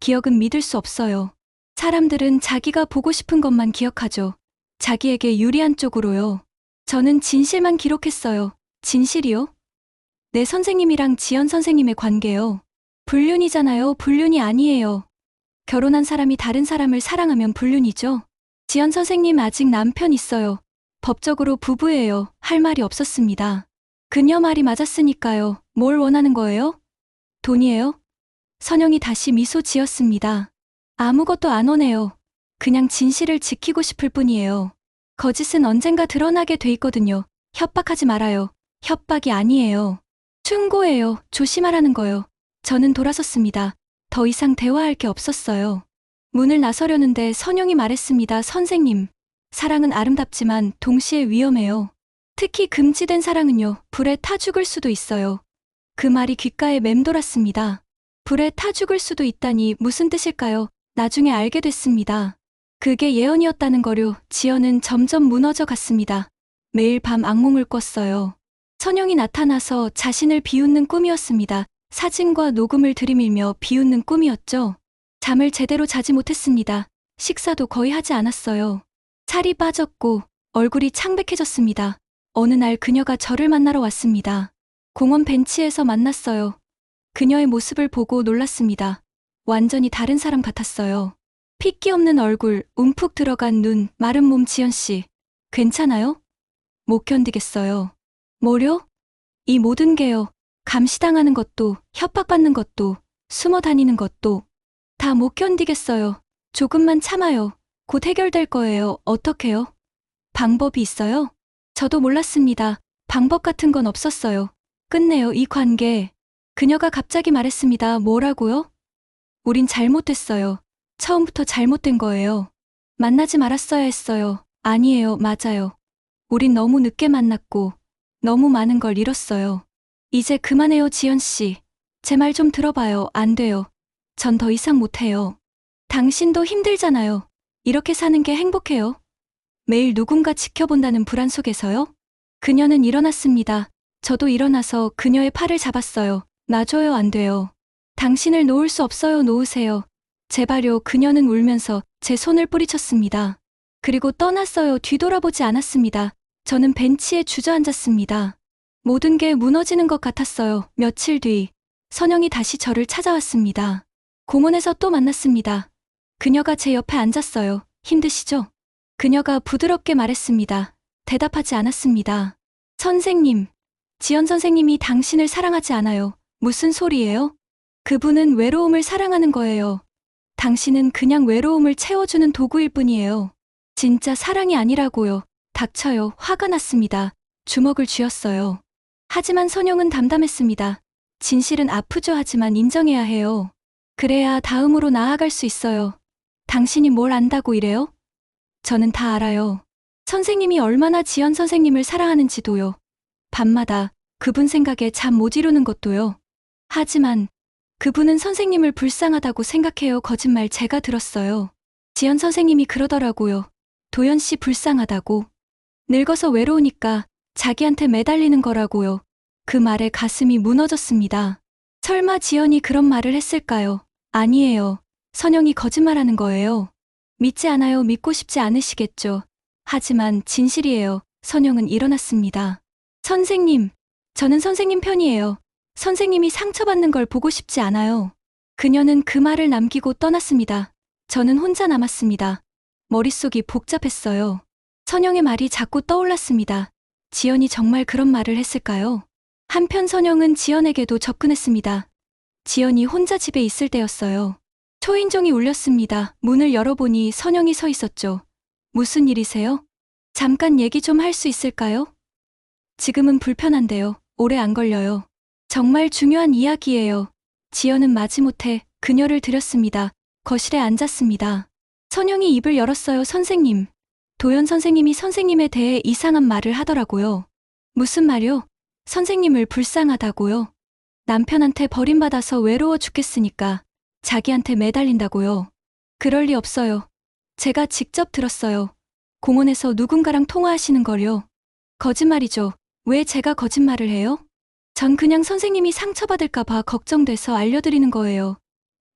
[SPEAKER 1] 기억은 믿을 수 없어요. 사람들은 자기가 보고 싶은 것만 기억하죠. 자기에게 유리한 쪽으로요. 저는 진실만 기록했어요. 진실이요? 내 선생님이랑 지연 선생님의 관계요. 불륜이잖아요. 불륜이 아니에요. 결혼한 사람이 다른 사람을 사랑하면 불륜이죠. 지연 선생님 아직 남편 있어요. 법적으로 부부예요. 할 말이 없었습니다. 그녀 말이 맞았으니까요. 뭘 원하는 거예요? 돈이에요? 선영이 다시 미소 지었습니다. 아무것도 안 원해요. 그냥 진실을 지키고 싶을 뿐이에요. 거짓은 언젠가 드러나게 돼 있거든요. 협박하지 말아요. 협박이 아니에요. 충고예요. 조심하라는 거요. 저는 돌아섰습니다. 더 이상 대화할 게 없었어요. 문을 나서려는데 선영이 말했습니다. 선생님, 사랑은 아름답지만 동시에 위험해요. 특히 금지된 사랑은요. 불에 타 죽을 수도 있어요. 그 말이 귓가에 맴돌았습니다. 불에 타 죽을 수도 있다니 무슨 뜻일까요? 나중에 알게 됐습니다. 그게 예언이었다는 거요. 지연은 점점 무너져 갔습니다. 매일 밤 악몽을 꿨어요. 선영이 나타나서 자신을 비웃는 꿈이었습니다. 사진과 녹음을 들이밀며 비웃는 꿈이었죠. 잠을 제대로 자지 못했습니다. 식사도 거의 하지 않았어요. 살이 빠졌고 얼굴이 창백해졌습니다. 어느 날 그녀가 저를 만나러 왔습니다. 공원 벤치에서 만났어요. 그녀의 모습을 보고 놀랐습니다. 완전히 다른 사람 같았어요. 핏기 없는 얼굴, 움푹 들어간 눈, 마른 몸. 지연 씨, 괜찮아요? 못 견디겠어요. 뭐려? 이 모든 게요. 감시당하는 것도, 협박받는 것도, 숨어 다니는 것도 다 못 견디겠어요. 조금만 참아요. 곧 해결될 거예요. 어떡해요? 방법이 있어요? 저도 몰랐습니다. 방법 같은 건 없었어요. 끝내요, 이 관계. 그녀가 갑자기 말했습니다. 뭐라고요? 우린 잘못됐어요. 처음부터 잘못된 거예요. 만나지 말았어야 했어요. 아니에요, 맞아요. 우린 너무 늦게 만났고 너무 많은 걸 잃었어요. 이제 그만해요, 지연 씨. 제 말 좀 들어봐요. 안 돼요. 전 더 이상 못해요. 당신도 힘들잖아요. 이렇게 사는 게 행복해요? 매일 누군가 지켜본다는 불안 속에서요? 그녀는 일어났습니다. 저도 일어나서 그녀의 팔을 잡았어요. 놔줘요. 안 돼요. 당신을 놓을 수 없어요. 놓으세요. 제발요. 그녀는 울면서 제 손을 뿌리쳤습니다. 그리고 떠났어요. 뒤돌아보지 않았습니다. 저는 벤치에 주저앉았습니다. 모든 게 무너지는 것 같았어요. 며칠 뒤 선영이 다시 저를 찾아왔습니다. 공원에서 또 만났습니다. 그녀가 제 옆에 앉았어요. 힘드시죠? 그녀가 부드럽게 말했습니다. 대답하지 않았습니다. 선생님, 지연 선생님이 당신을 사랑하지 않아요. 무슨 소리예요? 그분은 외로움을 사랑하는 거예요. 당신은 그냥 외로움을 채워주는 도구일 뿐이에요. 진짜 사랑이 아니라고요. 닥쳐요. 화가 났습니다. 주먹을 쥐었어요. 하지만 선영은 담담했습니다. 진실은 아프죠. 하지만 인정해야 해요. 그래야 다음으로 나아갈 수 있어요. 당신이 뭘 안다고 이래요? 저는 다 알아요. 선생님이 얼마나 지연 선생님을 사랑하는지도요. 밤마다 그분 생각에 잠 못 이루는 것도요. 하지만 그분은 선생님을 불쌍하다고 생각해요. 거짓말. 제가 들었어요. 지연 선생님이 그러더라고요. 도연 씨 불쌍하다고. 늙어서 외로우니까 자기한테 매달리는 거라고요. 그 말에 가슴이 무너졌습니다. 설마 지연이 그런 말을 했을까요? 아니에요. 선영이 거짓말하는 거예요. 믿지 않아요. 믿고 싶지 않으시겠죠. 하지만 진실이에요. 선영은 일어났습니다. 선생님, 저는 선생님 편이에요. 선생님이 상처받는 걸 보고 싶지 않아요. 그녀는 그 말을 남기고 떠났습니다. 저는 혼자 남았습니다. 머릿속이 복잡했어요. 선영의 말이 자꾸 떠올랐습니다. 지연이 정말 그런 말을 했을까요? 한편 선영은 지연에게도 접근했습니다. 지연이 혼자 집에 있을 때였어요. 초인종이 울렸습니다. 문을 열어보니 선영이 서 있었죠. 무슨 일이세요? 잠깐 얘기 좀 할 수 있을까요? 지금은 불편한데요. 오래 안 걸려요. 정말 중요한 이야기예요. 지연은 마지못해 그녀를 들였습니다. 거실에 앉았습니다. 선영이 입을 열었어요. 선생님. 도연 선생님이 선생님에 대해 이상한 말을 하더라고요. 무슨 말요? 선생님을 불쌍하다고요? 남편한테 버림받아서 외로워 죽겠으니까 자기한테 매달린다고요. 그럴 리 없어요. 제가 직접 들었어요. 공원에서 누군가랑 통화하시는 걸요. 거짓말이죠. 왜 제가 거짓말을 해요? 전 그냥 선생님이 상처받을까봐 걱정돼서 알려드리는 거예요.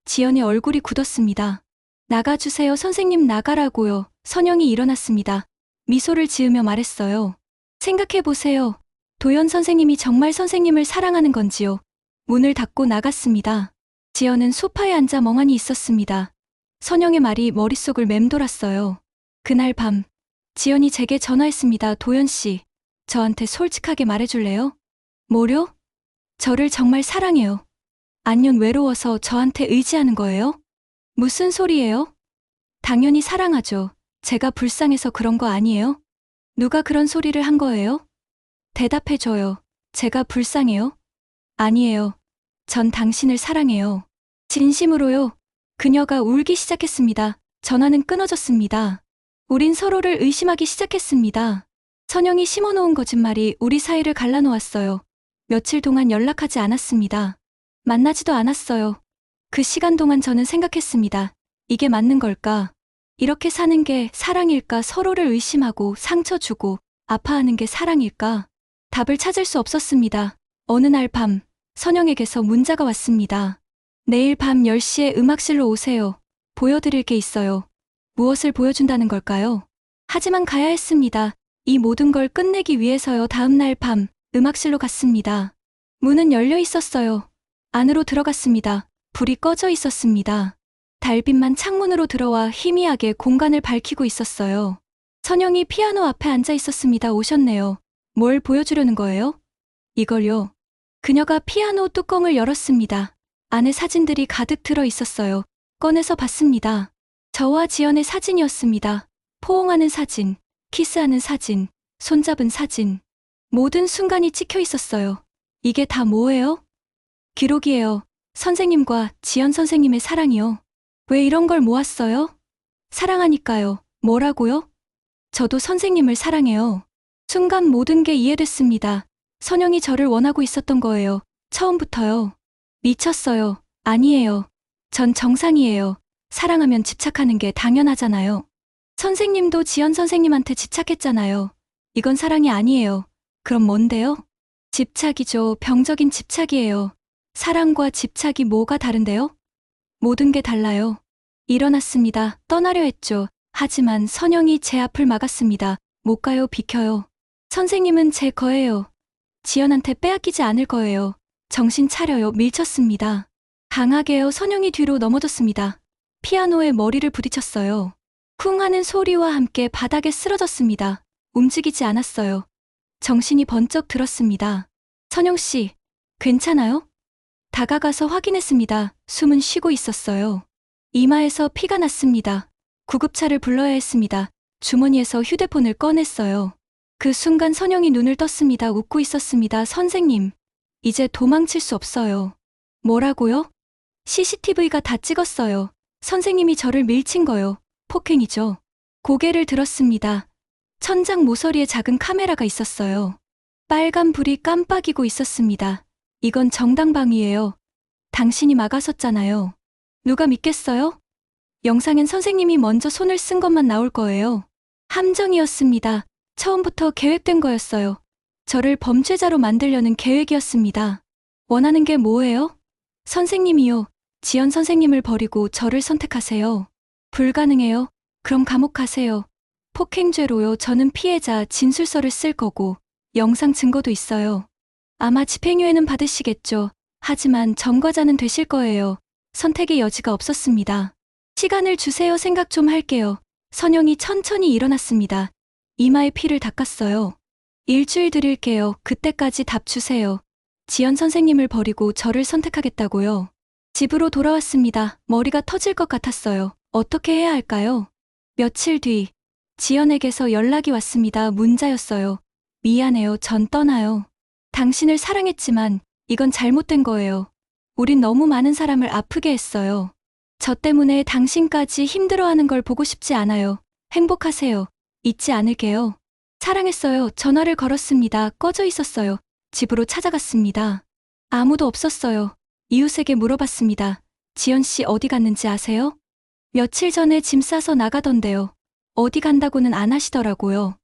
[SPEAKER 1] 지연의 얼굴이 굳었습니다. 나가주세요. 선생님 나가라고요. 선영이 일어났습니다. 미소를 지으며 말했어요. 생각해보세요. 도연 선생님이 정말 선생님을 사랑하는 건지요. 문을 닫고 나갔습니다. 지연은 소파에 앉아 멍하니 있었습니다. 선영의 말이 머릿속을 맴돌았어요. 그날 밤, 지연이 제게 전화했습니다. 도연 씨, 저한테 솔직하게 말해줄래요? 뭐요? 저를 정말 사랑해요. 아니면 외로워서 저한테 의지하는 거예요? 무슨 소리예요? 당연히 사랑하죠. 제가 불쌍해서 그런 거 아니에요? 누가 그런 소리를 한 거예요? 대답해줘요. 제가 불쌍해요? 아니에요. 전 당신을 사랑해요. 진심으로요. 그녀가 울기 시작했습니다. 전화는 끊어졌습니다. 우린 서로를 의심하기 시작했습니다. 선영이 심어놓은 거짓말이 우리 사이를 갈라놓았어요. 며칠 동안 연락하지 않았습니다. 만나지도 않았어요. 그 시간 동안 저는 생각했습니다. 이게 맞는 걸까? 이렇게 사는 게 사랑일까? 서로를 의심하고 상처 주고 아파하는 게 사랑일까? 답을 찾을 수 없었습니다. 어느 날 밤, 선영에게서 문자가 왔습니다. 내일 밤 10시에 음악실로 오세요. 보여드릴 게 있어요. 무엇을 보여준다는 걸까요? 하지만 가야 했습니다. 이 모든 걸 끝내기 위해서요. 다음 날 밤, 음악실로 갔습니다. 문은 열려 있었어요. 안으로 들어갔습니다. 불이 꺼져 있었습니다. 달빛만 창문으로 들어와 희미하게 공간을 밝히고 있었어요. 선영이 피아노 앞에 앉아 있었습니다. 오셨네요. 뭘 보여주려는 거예요? 이걸요. 그녀가 피아노 뚜껑을 열었습니다. 안에 사진들이 가득 들어 있었어요. 꺼내서 봤습니다. 저와 지연의 사진이었습니다. 포옹하는 사진, 키스하는 사진, 손잡은 사진. 모든 순간이 찍혀 있었어요. 이게 다 뭐예요? 기록이에요. 선생님과 지연 선생님의 사랑이요. 왜 이런 걸 모았어요? 사랑하니까요. 뭐라고요? 저도 선생님을 사랑해요. 순간 모든 게 이해됐습니다. 선영이 저를 원하고 있었던 거예요. 처음부터요. 미쳤어요. 아니에요. 전 정상이에요. 사랑하면 집착하는 게 당연하잖아요. 선생님도 지연 선생님한테 집착했잖아요. 이건 사랑이 아니에요. 그럼 뭔데요? 집착이죠. 병적인 집착이에요. 사랑과 집착이 뭐가 다른데요? 모든 게 달라요. 일어났습니다. 떠나려 했죠. 하지만 선영이 제 앞을 막았습니다. 못 가요. 비켜요. 선생님은 제 거예요. 지연한테 빼앗기지 않을 거예요. 정신 차려요. 밀쳤습니다. 강하게요. 선영이 뒤로 넘어졌습니다. 피아노에 머리를 부딪혔어요. 쿵 하는 소리와 함께 바닥에 쓰러졌습니다. 움직이지 않았어요. 정신이 번쩍 들었습니다. 선영 씨, 괜찮아요? 다가가서 확인했습니다. 숨은 쉬고 있었어요. 이마에서 피가 났습니다. 구급차를 불러야 했습니다. 주머니에서 휴대폰을 꺼냈어요. 그 순간 선영이 눈을 떴습니다. 웃고 있었습니다. 선생님, 이제 도망칠 수 없어요. 뭐라고요? CCTV가 다 찍었어요. 선생님이 저를 밀친 거요. 폭행이죠. 고개를 들었습니다. 천장 모서리에 작은 카메라가 있었어요. 빨간 불이 깜빡이고 있었습니다. 이건 정당방위예요. 당신이 막아섰잖아요. 누가 믿겠어요? 영상엔 선생님이 먼저 손을 쓴 것만 나올 거예요. 함정이었습니다. 처음부터 계획된 거였어요. 저를 범죄자로 만들려는 계획이었습니다. 원하는 게 뭐예요? 선생님이요. 지연 선생님을 버리고 저를 선택하세요. 불가능해요. 그럼 감옥 가세요. 폭행죄로요. 저는 피해자 진술서를 쓸 거고 영상 증거도 있어요. 아마 집행유예는 받으시겠죠. 하지만 전과자는 되실 거예요. 선택의 여지가 없었습니다. 시간을 주세요. 생각 좀 할게요. 선영이 천천히 일어났습니다. 이마에 피를 닦았어요. 일주일 드릴게요. 그때까지 답 주세요. 지연 선생님을 버리고 저를 선택하겠다고요. 집으로 돌아왔습니다. 머리가 터질 것 같았어요. 어떻게 해야 할까요? 며칠 뒤 지연에게서 연락이 왔습니다. 문자였어요. 미안해요. 전 떠나요. 당신을 사랑했지만 이건 잘못된 거예요. 우린 너무 많은 사람을 아프게 했어요. 저 때문에 당신까지 힘들어하는 걸 보고 싶지 않아요. 행복하세요. 잊지 않을게요. 사랑했어요. 전화를 걸었습니다. 꺼져 있었어요. 집으로 찾아갔습니다. 아무도 없었어요. 이웃에게 물어봤습니다. 지연 씨 어디 갔는지 아세요? 며칠 전에 짐 싸서 나가던데요. 어디 간다고는 안 하시더라고요.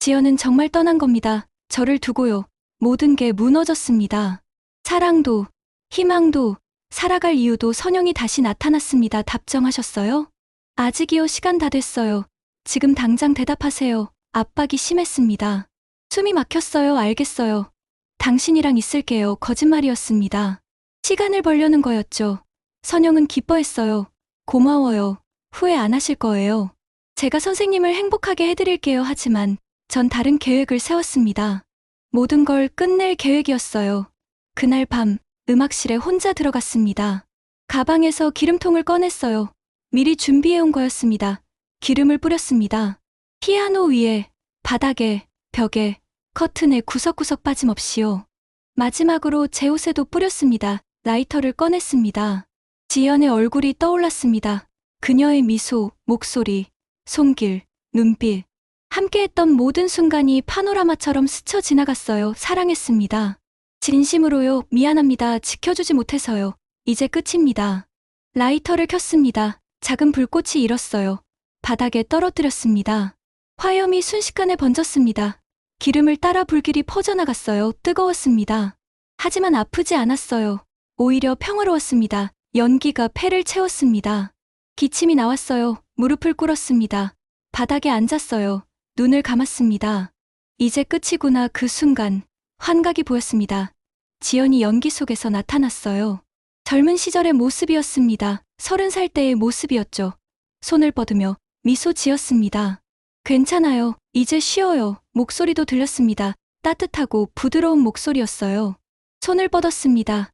[SPEAKER 1] 지연은 정말 떠난 겁니다. 저를 두고요. 모든 게 무너졌습니다. 사랑도, 희망도, 살아갈 이유도. 선영이 다시 나타났습니다. 답정하셨어요? 아직이요. 시간 다 됐어요. 지금 당장 대답하세요. 압박이 심했습니다. 숨이 막혔어요. 알겠어요. 당신이랑 있을게요. 거짓말이었습니다. 시간을 벌려는 거였죠. 선영은 기뻐했어요. 고마워요. 후회 안 하실 거예요. 제가 선생님을 행복하게 해드릴게요. 하지만 전 다른 계획을 세웠습니다. 모든 걸 끝낼 계획이었어요. 그날 밤 음악실에 혼자 들어갔습니다. 가방에서 기름통을 꺼냈어요. 미리 준비해온 거였습니다. 기름을 뿌렸습니다. 피아노 위에, 바닥에, 벽에, 커튼에 구석구석 빠짐없이요. 마지막으로 제 옷에도 뿌렸습니다. 라이터를 꺼냈습니다. 지연의 얼굴이 떠올랐습니다. 그녀의 미소, 목소리, 손길, 눈빛. 함께했던 모든 순간이 파노라마처럼 스쳐 지나갔어요. 사랑했습니다. 진심으로요. 미안합니다. 지켜주지 못해서요. 이제 끝입니다. 라이터를 켰습니다. 작은 불꽃이 일었어요. 바닥에 떨어뜨렸습니다. 화염이 순식간에 번졌습니다. 기름을 따라 불길이 퍼져나갔어요. 뜨거웠습니다. 하지만 아프지 않았어요. 오히려 평화로웠습니다. 연기가 폐를 채웠습니다. 기침이 나왔어요. 무릎을 꿇었습니다. 바닥에 앉았어요. 눈을 감았습니다. 이제 끝이구나. 그 순간 환각이 보였습니다. 지연이 연기 속에서 나타났어요. 젊은 시절의 모습이었습니다. 30살 때의 모습이었죠. 손을 뻗으며 미소 지었습니다. 괜찮아요. 이제 쉬어요. 목소리도 들렸습니다. 따뜻하고 부드러운 목소리였어요. 손을 뻗었습니다.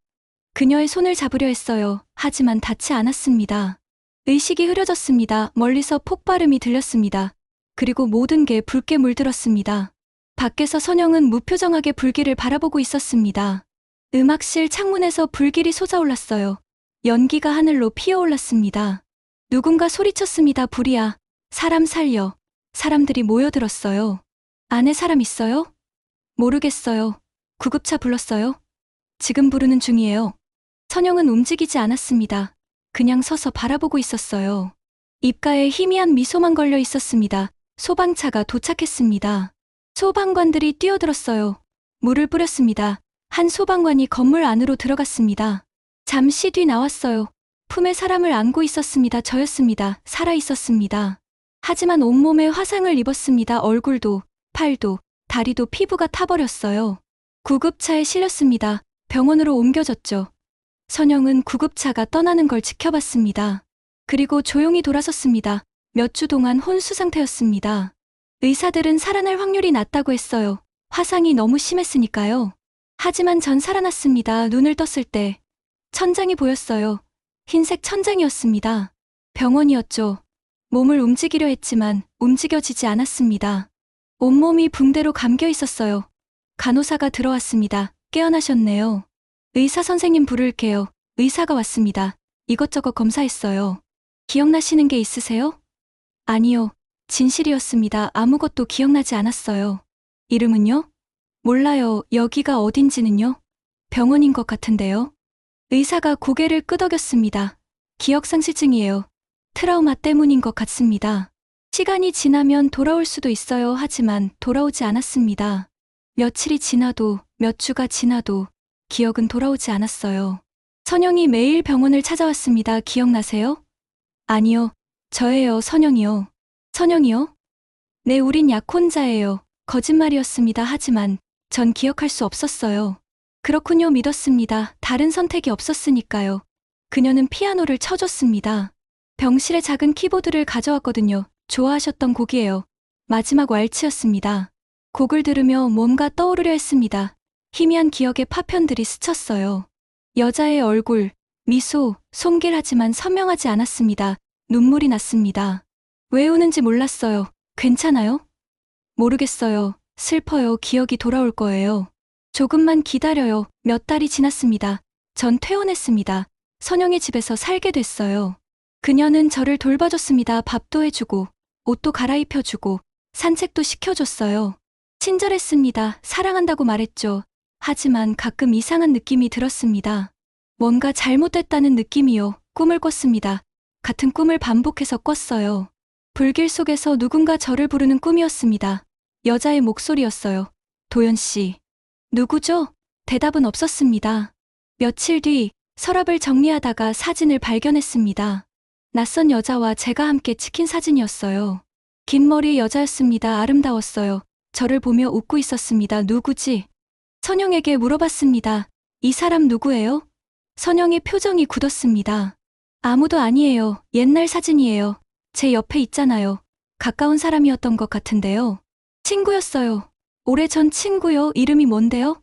[SPEAKER 1] 그녀의 손을 잡으려 했어요. 하지만 닿지 않았습니다. 의식이 흐려졌습니다. 멀리서 폭발음이 들렸습니다. 그리고 모든 게 붉게 물들었습니다. 밖에서 선영은 무표정하게 불길을 바라보고 있었습니다. 음악실 창문에서 불길이 솟아올랐어요. 연기가 하늘로 피어올랐습니다. 누군가 소리쳤습니다. 불이야. 사람 살려. 사람들이 모여들었어요. 안에 사람 있어요? 모르겠어요. 구급차 불렀어요? 지금 부르는 중이에요. 선영은 움직이지 않았습니다. 그냥 서서 바라보고 있었어요. 입가에 희미한 미소만 걸려 있었습니다. 소방차가 도착했습니다. 소방관들이 뛰어들었어요. 물을 뿌렸습니다. 한 소방관이 건물 안으로 들어갔습니다. 잠시 뒤 나왔어요. 품에 사람을 안고 있었습니다. 저였습니다. 살아 있었습니다. 하지만 온몸에 화상을 입었습니다. 얼굴도, 팔도, 다리도 피부가 타버렸어요. 구급차에 실렸습니다. 병원으로 옮겨졌죠. 선영은 구급차가 떠나는 걸 지켜봤습니다. 그리고 조용히 돌아섰습니다. 몇 주 동안 혼수 상태였습니다. 의사들은 살아날 확률이 낮다고 했어요. 화상이 너무 심했으니까요. 하지만 전 살아났습니다. 눈을 떴을 때 천장이 보였어요. 흰색 천장이었습니다. 병원이었죠. 몸을 움직이려 했지만 움직여지지 않았습니다. 온몸이 붕대로 감겨 있었어요. 간호사가 들어왔습니다. 깨어나셨네요. 의사 선생님 부를게요. 의사가 왔습니다. 이것저것 검사했어요. 기억나시는 게 있으세요? 아니요. 진실이었습니다. 아무것도 기억나지 않았어요. 이름은요? 몰라요. 여기가 어딘지는요? 병원인 것 같은데요. 의사가 고개를 끄덕였습니다. 기억상실증이에요. 트라우마 때문인 것 같습니다. 시간이 지나면 돌아올 수도 있어요. 하지만 돌아오지 않았습니다. 며칠이 지나도 몇 주가 지나도 기억은 돌아오지 않았어요. 선영이 매일 병원을 찾아왔습니다. 기억나세요? 아니요. 저예요. 선영이요. 선영이요? 네, 우린 약혼자예요. 거짓말이었습니다. 하지만 전 기억할 수 없었어요. 그렇군요. 믿었습니다. 다른 선택이 없었으니까요. 그녀는 피아노를 쳐줬습니다. 병실에 작은 키보드를 가져왔거든요. 좋아하셨던 곡이에요. 마지막 왈츠였습니다. 곡을 들으며 뭔가 떠오르려 했습니다. 희미한 기억의 파편들이 스쳤어요. 여자의 얼굴, 미소, 손길하지만 선명하지 않았습니다. 눈물이 났습니다. 왜 우는지 몰랐어요. 괜찮아요? 모르겠어요. 슬퍼요. 기억이 돌아올 거예요. 조금만 기다려요. 몇 달이 지났습니다. 전 퇴원했습니다. 선영의 집에서 살게 됐어요. 그녀는 저를 돌봐줬습니다. 밥도 해주고, 옷도 갈아입혀주고, 산책도 시켜줬어요. 친절했습니다. 사랑한다고 말했죠. 하지만 가끔 이상한 느낌이 들었습니다. 뭔가 잘못됐다는 느낌이요. 꿈을 꿨습니다. 같은 꿈을 반복해서 꿨어요. 불길 속에서 누군가 저를 부르는 꿈이었습니다. 여자의 목소리였어요. 도연 씨. 누구죠? 대답은 없었습니다. 며칠 뒤 서랍을 정리하다가 사진을 발견했습니다. 낯선 여자와 제가 함께 찍힌 사진이었어요. 긴 머리의 여자였습니다. 아름다웠어요. 저를 보며 웃고 있었습니다. 누구지? 선영에게 물어봤습니다. 이 사람 누구예요? 선영의 표정이 굳었습니다. 아무도 아니에요. 옛날 사진이에요. 제 옆에 있잖아요. 가까운 사람이었던 것 같은데요. 친구였어요. 오래전 친구요. 이름이 뭔데요?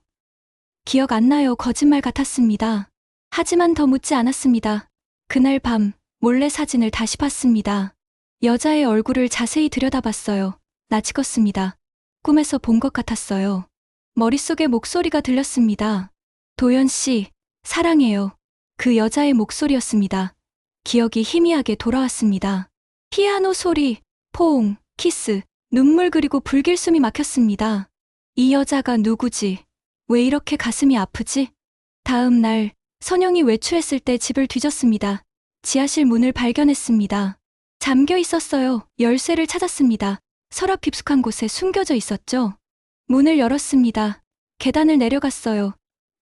[SPEAKER 1] 기억 안 나요. 거짓말 같았습니다. 하지만 더 묻지 않았습니다. 그날 밤 몰래 사진을 다시 봤습니다. 여자의 얼굴을 자세히 들여다봤어요. 나 찍었습니다. 꿈에서 본 것 같았어요. 머릿속에 목소리가 들렸습니다. 도연 씨, 사랑해요. 그 여자의 목소리였습니다. 기억이 희미하게 돌아왔습니다. 피아노 소리, 포옹, 키스, 눈물 그리고 불길 숨이 막혔습니다. 이 여자가 누구지? 왜 이렇게 가슴이 아프지? 다음 날, 선영이 외출했을 때 집을 뒤졌습니다. 지하실 문을 발견했습니다. 잠겨 있었어요. 열쇠를 찾았습니다. 서랍 깊숙한 곳에 숨겨져 있었죠. 문을 열었습니다. 계단을 내려갔어요.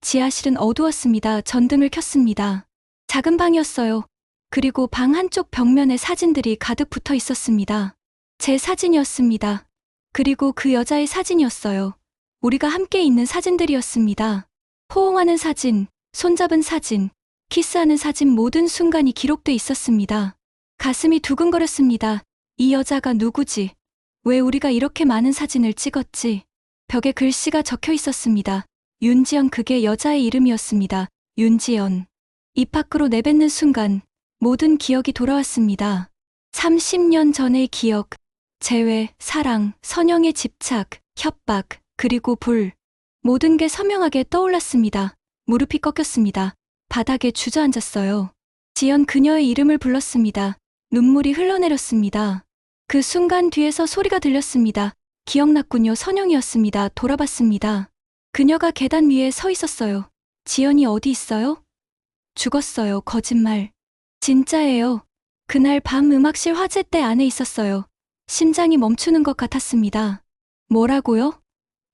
[SPEAKER 1] 지하실은 어두웠습니다. 전등을 켰습니다. 작은 방이었어요. 그리고 방 한쪽 벽면에 사진들이 가득 붙어 있었습니다. 제 사진이었습니다. 그리고 그 여자의 사진이었어요. 우리가 함께 있는 사진들이었습니다. 호응하는 사진, 손잡은 사진, 키스하는 사진 모든 순간이 기록돼 있었습니다. 가슴이 두근거렸습니다. 이 여자가 누구지? 왜 우리가 이렇게 많은 사진을 찍었지? 벽에 글씨가 적혀 있었습니다. 윤지연, 그게 여자의 이름이었습니다. 윤지연. 입 밖으로 내뱉는 순간 모든 기억이 돌아왔습니다. 30년 전의 기억, 재회, 사랑, 선영의 집착, 협박, 그리고 불. 모든 게 선명하게 떠올랐습니다. 무릎이 꺾였습니다. 바닥에 주저앉았어요. 지연, 그녀의 이름을 불렀습니다. 눈물이 흘러내렸습니다. 그 순간 뒤에서 소리가 들렸습니다. 기억났군요. 선영이었습니다. 돌아봤습니다. 그녀가 계단 위에 서 있었어요. 지연이 어디 있어요? 죽었어요. 거짓말. 진짜예요. 그날 밤 음악실 화재대 안에 있었어요. 심장이 멈추는 것 같았습니다. 뭐라고요?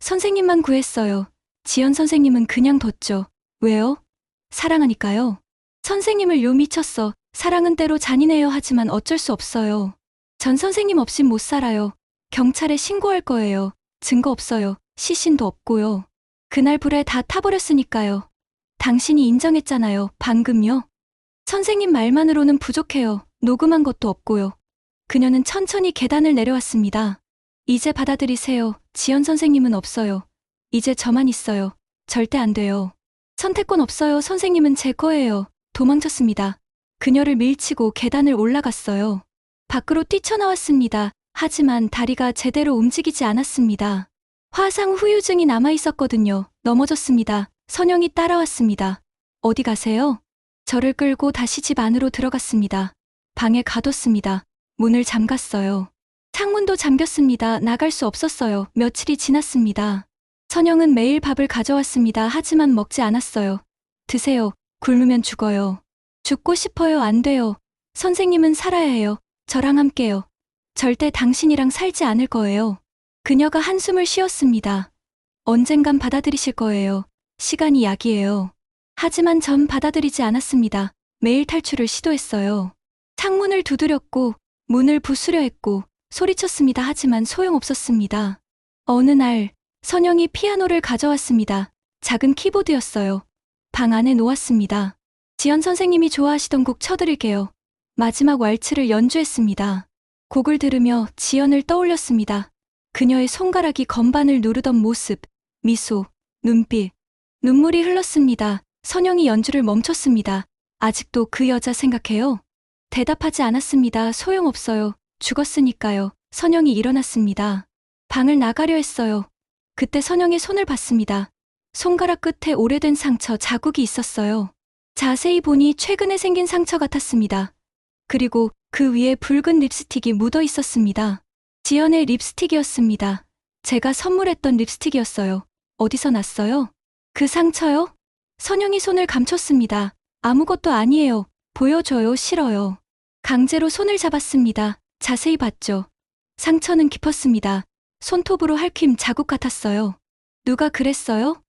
[SPEAKER 1] 선생님만 구했어요. 지연 선생님은 그냥 뒀죠. 왜요? 사랑하니까요. 선생님을 미쳤어. 사랑은 때로 잔인해요. 하지만 어쩔 수 없어요. 전 선생님 없인 못 살아요. 경찰에 신고할 거예요. 증거 없어요. 시신도 없고요. 그날 불에 다 타버렸으니까요. 당신이 인정했잖아요. 방금요. 선생님 말만으로는 부족해요. 녹음한 것도 없고요. 그녀는 천천히 계단을 내려왔습니다. 이제 받아들이세요. 지연 선생님은 없어요. 이제 저만 있어요. 절대 안 돼요. 선택권 없어요. 선생님은 제 거예요. 도망쳤습니다. 그녀를 밀치고 계단을 올라갔어요. 밖으로 뛰쳐나왔습니다. 하지만 다리가 제대로 움직이지 않았습니다. 화상 후유증이 남아있었거든요. 넘어졌습니다. 선영이 따라왔습니다. 어디 가세요? 저를 끌고 다시 집 안으로 들어갔습니다. 방에 가뒀습니다. 문을 잠갔어요. 창문도 잠겼습니다. 나갈 수 없었어요. 며칠이 지났습니다. 선영은 매일 밥을 가져왔습니다. 하지만 먹지 않았어요. 드세요. 굶으면 죽어요. 죽고 싶어요. 안 돼요. 선생님은 살아야 해요. 저랑 함께요. 절대 당신이랑 살지 않을 거예요. 그녀가 한숨을 쉬었습니다. 언젠간 받아들이실 거예요. 시간이 약이에요. 하지만 전 받아들이지 않았습니다. 매일 탈출을 시도했어요. 창문을 두드렸고 문을 부수려 했고 소리쳤습니다. 하지만 소용없었습니다. 어느 날 선영이 피아노를 가져왔습니다. 작은 키보드였어요. 방 안에 놓았습니다. 지연 선생님이 좋아하시던 곡 쳐드릴게요. 마지막 왈츠를 연주했습니다. 곡을 들으며 지연을 떠올렸습니다. 그녀의 손가락이 건반을 누르던 모습, 미소, 눈빛, 눈물이 흘렀습니다. 선영이 연주를 멈췄습니다. 아직도 그 여자 생각해요? 대답하지 않았습니다. 소용없어요. 죽었으니까요. 선영이 일어났습니다. 방을 나가려 했어요. 그때 선영의 손을 봤습니다. 손가락 끝에 오래된 상처 자국이 있었어요. 자세히 보니 최근에 생긴 상처 같았습니다. 그리고 그 위에 붉은 립스틱이 묻어 있었습니다. 지연의 립스틱이었습니다. 제가 선물했던 립스틱이었어요. 어디서 났어요? 그 상처요? 선영이 손을 감췄습니다. 아무것도 아니에요. 보여줘요. 싫어요. 강제로 손을 잡았습니다. 자세히 봤죠. 상처는 깊었습니다. 손톱으로 핥힘 자국 같았어요. 누가 그랬어요?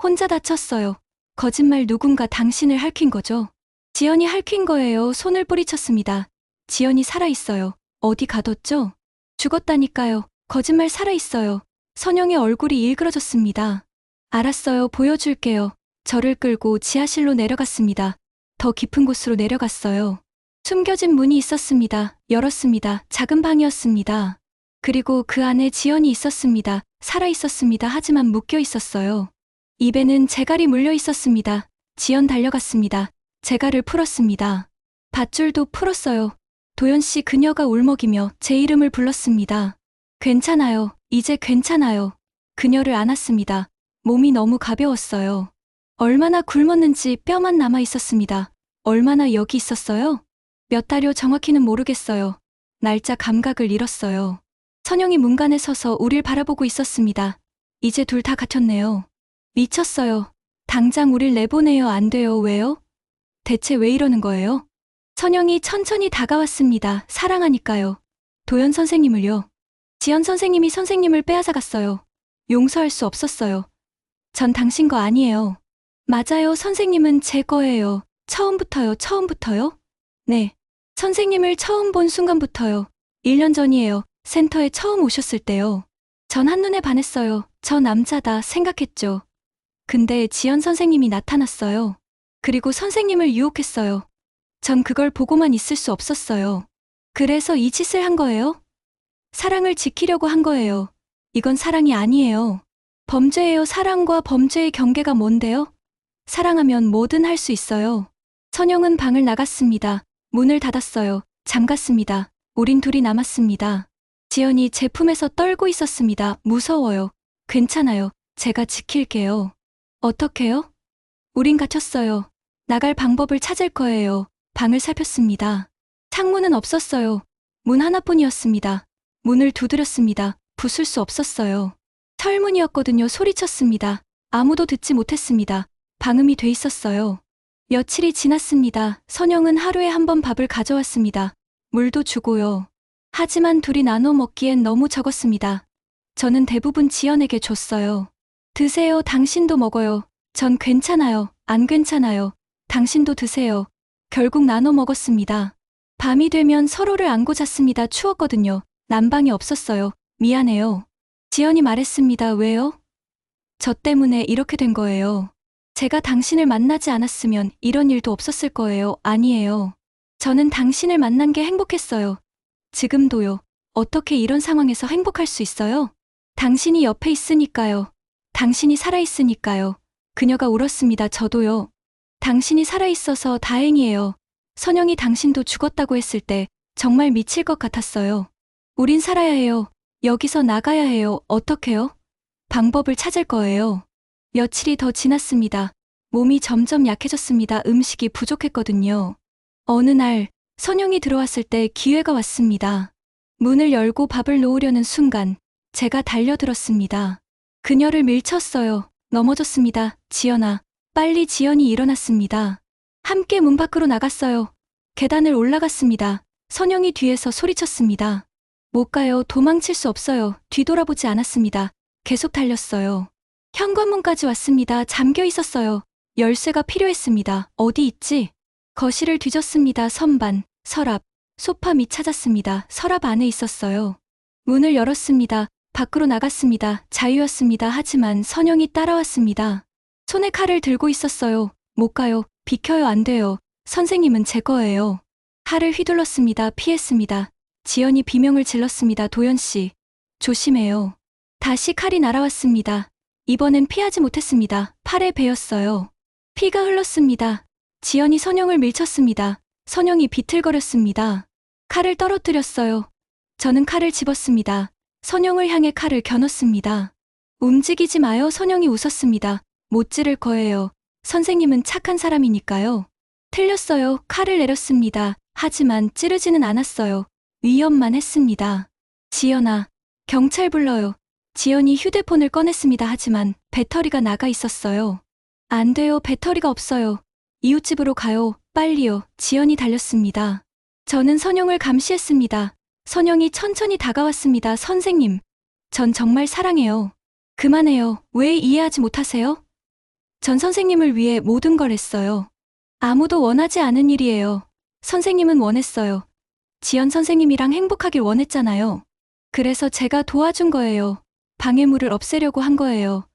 [SPEAKER 1] 혼자 다쳤어요. 거짓말. 누군가 당신을 핥힌 거죠. 지연이 핥힌 거예요. 손을 뿌리쳤습니다. 지연이 살아있어요. 어디 가뒀죠? 죽었다니까요. 거짓말. 살아있어요. 선영의 얼굴이 일그러졌습니다. 알았어요. 보여줄게요. 저를 끌고 지하실로 내려갔습니다. 더 깊은 곳으로 내려갔어요. 숨겨진 문이 있었습니다. 열었습니다. 작은 방이었습니다. 그리고 그 안에 지연이 있었습니다. 살아있었습니다. 하지만 묶여 있었어요. 입에는 재갈이 물려 있었습니다. 지연 달려갔습니다. 재갈을 풀었습니다. 밧줄도 풀었어요. 도연 씨. 그녀가 울먹이며 제 이름을 불렀습니다. 괜찮아요. 이제 괜찮아요. 그녀를 안았습니다. 몸이 너무 가벼웠어요. 얼마나 굶었는지 뼈만 남아 있었습니다. 얼마나 여기 있었어요? 몇 달요? 정확히는 모르겠어요. 날짜 감각을 잃었어요. 선영이 문간에 서서 우릴 바라보고 있었습니다. 이제 둘 다 갇혔네요. 미쳤어요. 당장 우릴 내보내요. 안 돼요. 왜요? 대체 왜 이러는 거예요? 선영이 천천히 다가왔습니다. 사랑하니까요. 도연 선생님을요. 지연 선생님이 선생님을 빼앗아갔어요. 용서할 수 없었어요. 전 당신 거 아니에요. 맞아요. 선생님은 제 거예요. 처음부터요. 처음부터요? 네. 선생님을 처음 본 순간부터요. 1년 전이에요. 센터에 처음 오셨을 때요. 전 한눈에 반했어요. 저 남자다 생각했죠. 근데 지연 선생님이 나타났어요. 그리고 선생님을 유혹했어요. 전 그걸 보고만 있을 수 없었어요. 그래서 이 짓을 한 거예요? 사랑을 지키려고 한 거예요. 이건 사랑이 아니에요. 범죄예요. 사랑과 범죄의 경계가 뭔데요? 사랑하면 뭐든 할 수 있어요. 선영은 방을 나갔습니다. 문을 닫았어요. 잠갔습니다. 우린 둘이 남았습니다. 지연이 제 품에서 떨고 있었습니다. 무서워요. 괜찮아요. 제가 지킬게요. 어떻게요? 우린 갇혔어요. 나갈 방법을 찾을 거예요. 방을 살폈습니다. 창문은 없었어요. 문 하나뿐이었습니다. 문을 두드렸습니다. 부술 수 없었어요. 철문이었거든요. 소리쳤습니다. 아무도 듣지 못했습니다. 방음이 돼 있었어요. 며칠이 지났습니다. 선영은 하루에 한 번 밥을 가져왔습니다. 물도 주고요. 하지만 둘이 나눠 먹기엔 너무 적었습니다. 저는 대부분 지연에게 줬어요. 드세요. 당신도 먹어요. 전 괜찮아요. 안 괜찮아요. 당신도 드세요. 결국 나눠 먹었습니다. 밤이 되면 서로를 안고 잤습니다. 추웠거든요. 난방이 없었어요. 미안해요. 지연이 말했습니다. 왜요? 저 때문에 이렇게 된 거예요. 제가 당신을 만나지 않았으면 이런 일도 없었을 거예요. 아니에요. 저는 당신을 만난 게 행복했어요. 지금도요. 어떻게 이런 상황에서 행복할 수 있어요? 당신이 옆에 있으니까요. 당신이 살아있으니까요. 그녀가 울었습니다. 저도요. 당신이 살아있어서 다행이에요. 선영이 당신도 죽었다고 했을 때 정말 미칠 것 같았어요. 우린 살아야 해요. 여기서 나가야 해요. 어떡해요? 방법을 찾을 거예요. 며칠이 더 지났습니다. 몸이 점점 약해졌습니다. 음식이 부족했거든요. 어느 날 선영이 들어왔을 때 기회가 왔습니다. 문을 열고 밥을 놓으려는 순간 제가 달려들었습니다. 그녀를 밀쳤어요. 넘어졌습니다. 지연아. 빨리. 지연이 일어났습니다. 함께 문 밖으로 나갔어요. 계단을 올라갔습니다. 선영이 뒤에서 소리쳤습니다. 못 가요. 도망칠 수 없어요. 뒤돌아보지 않았습니다. 계속 달렸어요. 현관문까지 왔습니다. 잠겨 있었어요. 열쇠가 필요했습니다. 어디 있지? 거실을 뒤졌습니다. 선반, 서랍, 소파 밑 찾았습니다. 서랍 안에 있었어요. 문을 열었습니다. 밖으로 나갔습니다. 자유였습니다. 하지만 선영이 따라왔습니다. 손에 칼을 들고 있었어요. 못 가요. 비켜요. 안 돼요. 선생님은 제 거예요. 칼을 휘둘렀습니다. 피했습니다. 지연이 비명을 질렀습니다. 도연씨, 조심해요. 다시 칼이 날아왔습니다. 이번엔 피하지 못했습니다. 팔에 베었어요. 피가 흘렀습니다. 지연이 선영을 밀쳤습니다. 선영이 비틀거렸습니다. 칼을 떨어뜨렸어요. 저는 칼을 집었습니다. 선영을 향해 칼을 겨눴습니다. 움직이지 마요. 선영이 웃었습니다. 못 찌를 거예요. 선생님은 착한 사람이니까요. 틀렸어요. 칼을 내렸습니다. 하지만 찌르지는 않았어요. 위험만 했습니다. 지연아, 경찰 불러요. 지연이 휴대폰을 꺼냈습니다. 하지만 배터리가 나가 있었어요. 안 돼요. 배터리가 없어요. 이웃집으로 가요. 빨리요. 지연이 달렸습니다. 저는 선영을 감시했습니다. 선영이 천천히 다가왔습니다. 선생님, 전 정말 사랑해요. 그만해요. 왜 이해하지 못하세요? 전 선생님을 위해 모든 걸 했어요. 아무도 원하지 않은 일이에요. 선생님은 원했어요. 지연 선생님이랑 행복하길 원했잖아요. 그래서 제가 도와준 거예요. 방해물을 없애려고 한 거예요.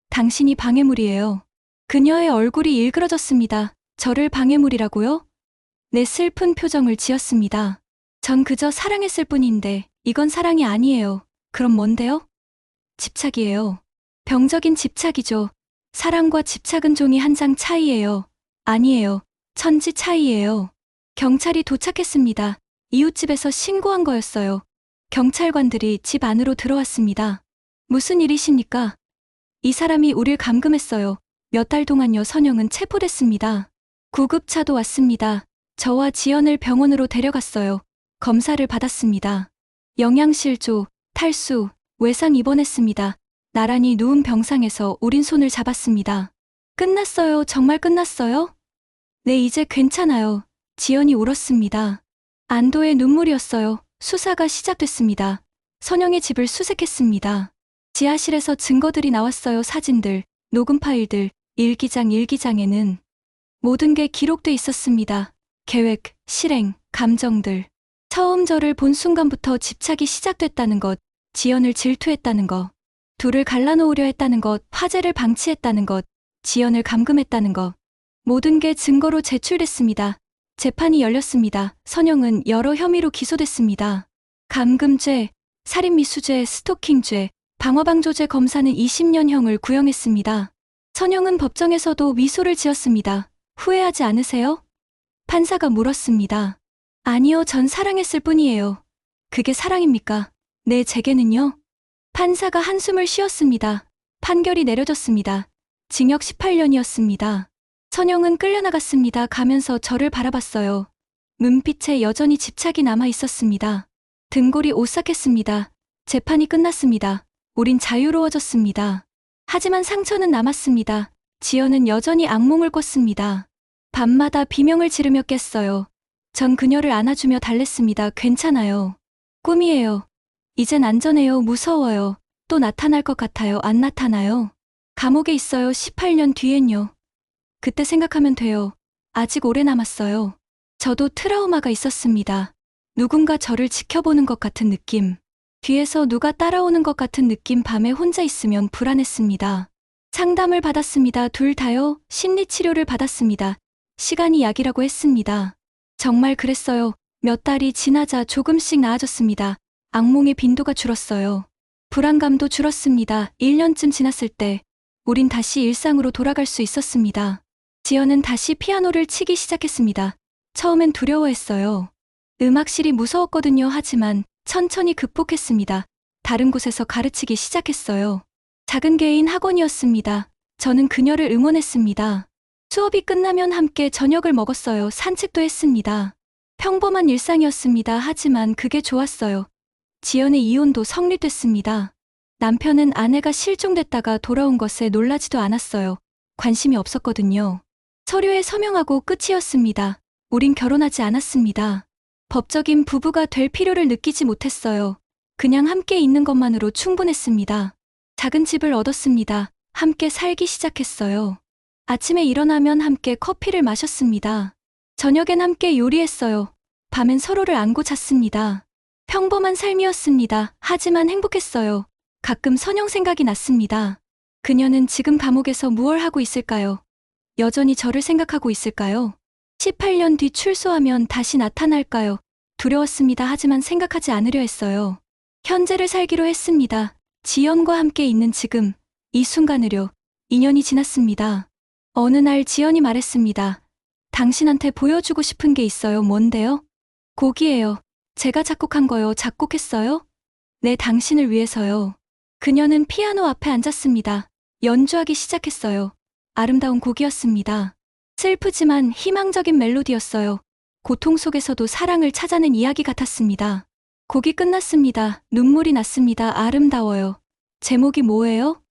[SPEAKER 1] 당신이 방해물이에요. 그녀의 얼굴이 일그러졌습니다. 저를 방해물이라고요? 내 슬픈 표정을 지었습니다. 전 그저 사랑했을 뿐인데 이건 사랑이 아니에요. 그럼 뭔데요? 집착이에요. 병적인 집착이죠. 사랑과 집착은 종이 한 장 차이예요. 아니에요. 천지 차이예요. 경찰이 도착했습니다. 이웃집에서 신고한 거였어요. 경찰관들이 집 안으로 들어왔습니다. 무슨 일이십니까? 이 사람이 우릴 감금했어요. 몇 달 동안요. 선영은 체포됐습니다. 구급차도 왔습니다. 저와 지연을 병원으로 데려갔어요. 검사를 받았습니다. 영양실조, 탈수, 외상 입원했습니다. 나란히 누운 병상에서 우린 손을 잡았습니다. 끝났어요. 정말 끝났어요? 네, 이제 괜찮아요. 지연이 울었습니다. 안도의 눈물이었어요. 수사가 시작됐습니다. 선영의 집을 수색했습니다. 지하실에서 증거들이 나왔어요. 사진들, 녹음 파일들, 일기장에는 모든 게 기록돼 있었습니다. 계획, 실행, 감정들. 처음 저를 본 순간부터 집착이 시작됐다는 것, 지연을 질투했다는 것, 둘을 갈라놓으려 했다는 것, 화재를 방치했다는 것, 지연을 감금했다는 것. 모든 게 증거로 제출됐습니다. 재판이 열렸습니다. 선영은 여러 혐의로 기소됐습니다. 감금죄, 살인미수죄, 스토킹죄, 방화방조죄. 검사는 20년형을 구형했습니다. 선영은 법정에서도 미소를 지었습니다. 후회하지 않으세요? 판사가 물었습니다. 아니요, 전 사랑했을 뿐이에요. 그게 사랑입니까? 네, 제게는요. 판사가 한숨을 쉬었습니다. 판결이 내려졌습니다. 징역 18년이었습니다. 선영은 끌려나갔습니다. 가면서 저를 바라봤어요. 눈빛에 여전히 집착이 남아 있었습니다. 등골이 오싹했습니다. 재판이 끝났습니다. 우린 자유로워졌습니다. 하지만 상처는 남았습니다. 지연은 여전히 악몽을 꿨습니다. 밤마다 비명을 지르며 깼어요. 전 그녀를 안아주며 달랬습니다. 괜찮아요. 꿈이에요. 이젠 안전해요. 무서워요. 또 나타날 것 같아요. 안 나타나요. 감옥에 있어요. 18년 뒤엔요. 그때 생각하면 돼요. 아직 오래 남았어요. 저도 트라우마가 있었습니다. 누군가 저를 지켜보는 것 같은 느낌. 뒤에서 누가 따라오는 것 같은 느낌. 밤에 혼자 있으면 불안했습니다. 상담을 받았습니다. 둘 다요. 심리치료를 받았습니다. 시간이 약이라고 했습니다. 정말 그랬어요. 몇 달이 지나자 조금씩 나아졌습니다. 악몽의 빈도가 줄었어요. 불안감도 줄었습니다. 1년쯤 지났을 때 우린 다시 일상으로 돌아갈 수 있었습니다. 지연은 다시 피아노를 치기 시작했습니다. 처음엔 두려워했어요. 음악실이 무서웠거든요. 하지만 천천히 극복했습니다. 다른 곳에서 가르치기 시작했어요. 작은 개인 학원이었습니다. 저는 그녀를 응원했습니다. 수업이 끝나면 함께 저녁을 먹었어요. 산책도 했습니다. 평범한 일상이었습니다. 하지만 그게 좋았어요. 지연의 이혼도 성립됐습니다. 남편은 아내가 실종됐다가 돌아온 것에 놀라지도 않았어요. 관심이 없었거든요. 서류에 서명하고 끝이었습니다. 우린 결혼하지 않았습니다. 법적인 부부가 될 필요를 느끼지 못했어요. 그냥 함께 있는 것만으로 충분했습니다. 작은 집을 얻었습니다. 함께 살기 시작했어요. 아침에 일어나면 함께 커피를 마셨습니다. 저녁엔 함께 요리했어요. 밤엔 서로를 안고 잤습니다. 평범한 삶이었습니다. 하지만 행복했어요. 가끔 선영 생각이 났습니다. 그녀는 지금 감옥에서 무얼 하고 있을까요? 여전히 저를 생각하고 있을까요? 18년 뒤 출소하면 다시 나타날까요? 두려웠습니다. 하지만 생각하지 않으려 했어요. 현재를 살기로 했습니다. 지연과 함께 있는 지금, 이 순간으로 2년이 지났습니다. 어느 날 지연이 말했습니다. 당신한테 보여주고 싶은 게 있어요. 뭔데요? 곡이에요. 제가 작곡한 거요. 작곡했어요? 네, 당신을 위해서요. 그녀는 피아노 앞에 앉았습니다. 연주하기 시작했어요. 아름다운 곡이었습니다. 슬프지만 희망적인 멜로디였어요. 고통 속에서도 사랑을 찾아낸 이야기 같았습니다. 곡이 끝났습니다. 눈물이 났습니다. 아름다워요. 제목이 뭐예요?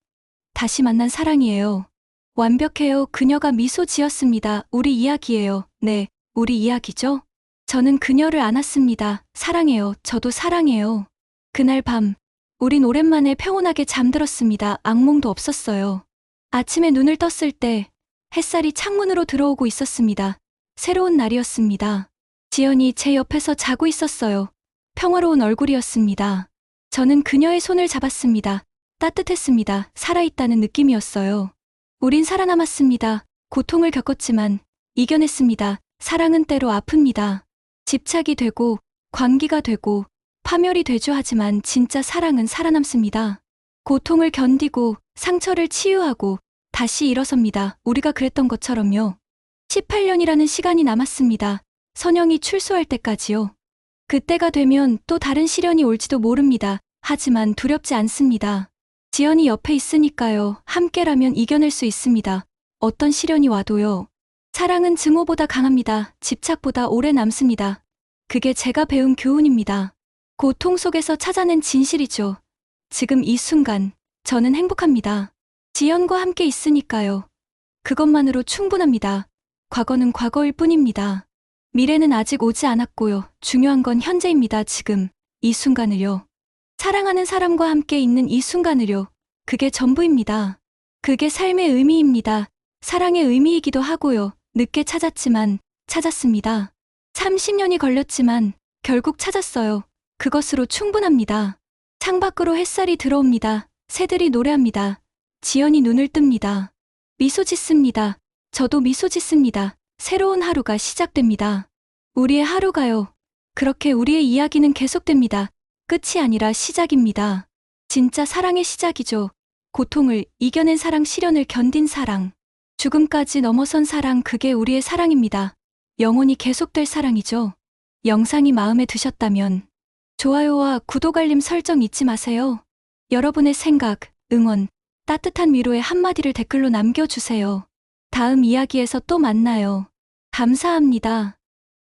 [SPEAKER 1] 다시 만난 사랑이에요. 완벽해요. 그녀가 미소 지었습니다. 우리 이야기예요. 네, 우리 이야기죠? 저는 그녀를 안았습니다. 사랑해요. 저도 사랑해요. 그날 밤, 우린 오랜만에 평온하게 잠들었습니다. 악몽도 없었어요. 아침에 눈을 떴을 때 햇살이 창문으로 들어오고 있었습니다. 새로운 날이었습니다. 지연이 제 옆에서 자고 있었어요. 평화로운 얼굴이었습니다. 저는 그녀의 손을 잡았습니다. 따뜻했습니다. 살아있다는 느낌이었어요. 우린 살아남았습니다. 고통을 겪었지만 이겨냈습니다. 사랑은 때로 아픕니다. 집착이 되고 관계가 되고 파멸이 되죠. 하지만 진짜 사랑은 살아남습니다. 고통을 견디고 상처를 치유하고 다시 일어섭니다. 우리가 그랬던 것처럼요. 18년이라는 시간이 남았습니다. 선영이 출소할 때까지요. 그때가 되면 또 다른 시련이 올지도 모릅니다. 하지만 두렵지 않습니다. 지연이 옆에 있으니까요. 함께라면 이겨낼 수 있습니다. 어떤 시련이 와도요. 사랑은 증오보다 강합니다. 집착보다 오래 남습니다. 그게 제가 배운 교훈입니다. 고통 속에서 찾아낸 진실이죠. 지금 이 순간, 저는 행복합니다. 지연과 함께 있으니까요. 그것만으로 충분합니다. 과거는 과거일 뿐입니다. 미래는 아직 오지 않았고요. 중요한 건 현재입니다. 지금, 이 순간을요. 사랑하는 사람과 함께 있는 이 순간을요. 그게 전부입니다. 그게 삶의 의미입니다. 사랑의 의미이기도 하고요. 늦게 찾았지만 찾았습니다. 30년이 걸렸지만 결국 찾았어요. 그것으로 충분합니다. 창밖으로 햇살이 들어옵니다. 새들이 노래합니다. 지연이 눈을 뜹니다. 미소 짓습니다. 저도 미소 짓습니다. 새로운 하루가 시작됩니다. 우리의 하루가요. 그렇게 우리의 이야기는 계속됩니다. 끝이 아니라 시작입니다. 진짜 사랑의 시작이죠. 고통을 이겨낸 사랑, 시련을 견딘 사랑. 죽음까지 넘어선 사랑, 그게 우리의 사랑입니다. 영원히 계속될 사랑이죠. 영상이 마음에 드셨다면 좋아요와 구독 알림 설정 잊지 마세요. 여러분의 생각, 응원, 따뜻한 위로의 한마디를 댓글로 남겨주세요. 다음 이야기에서 또 만나요. 감사합니다.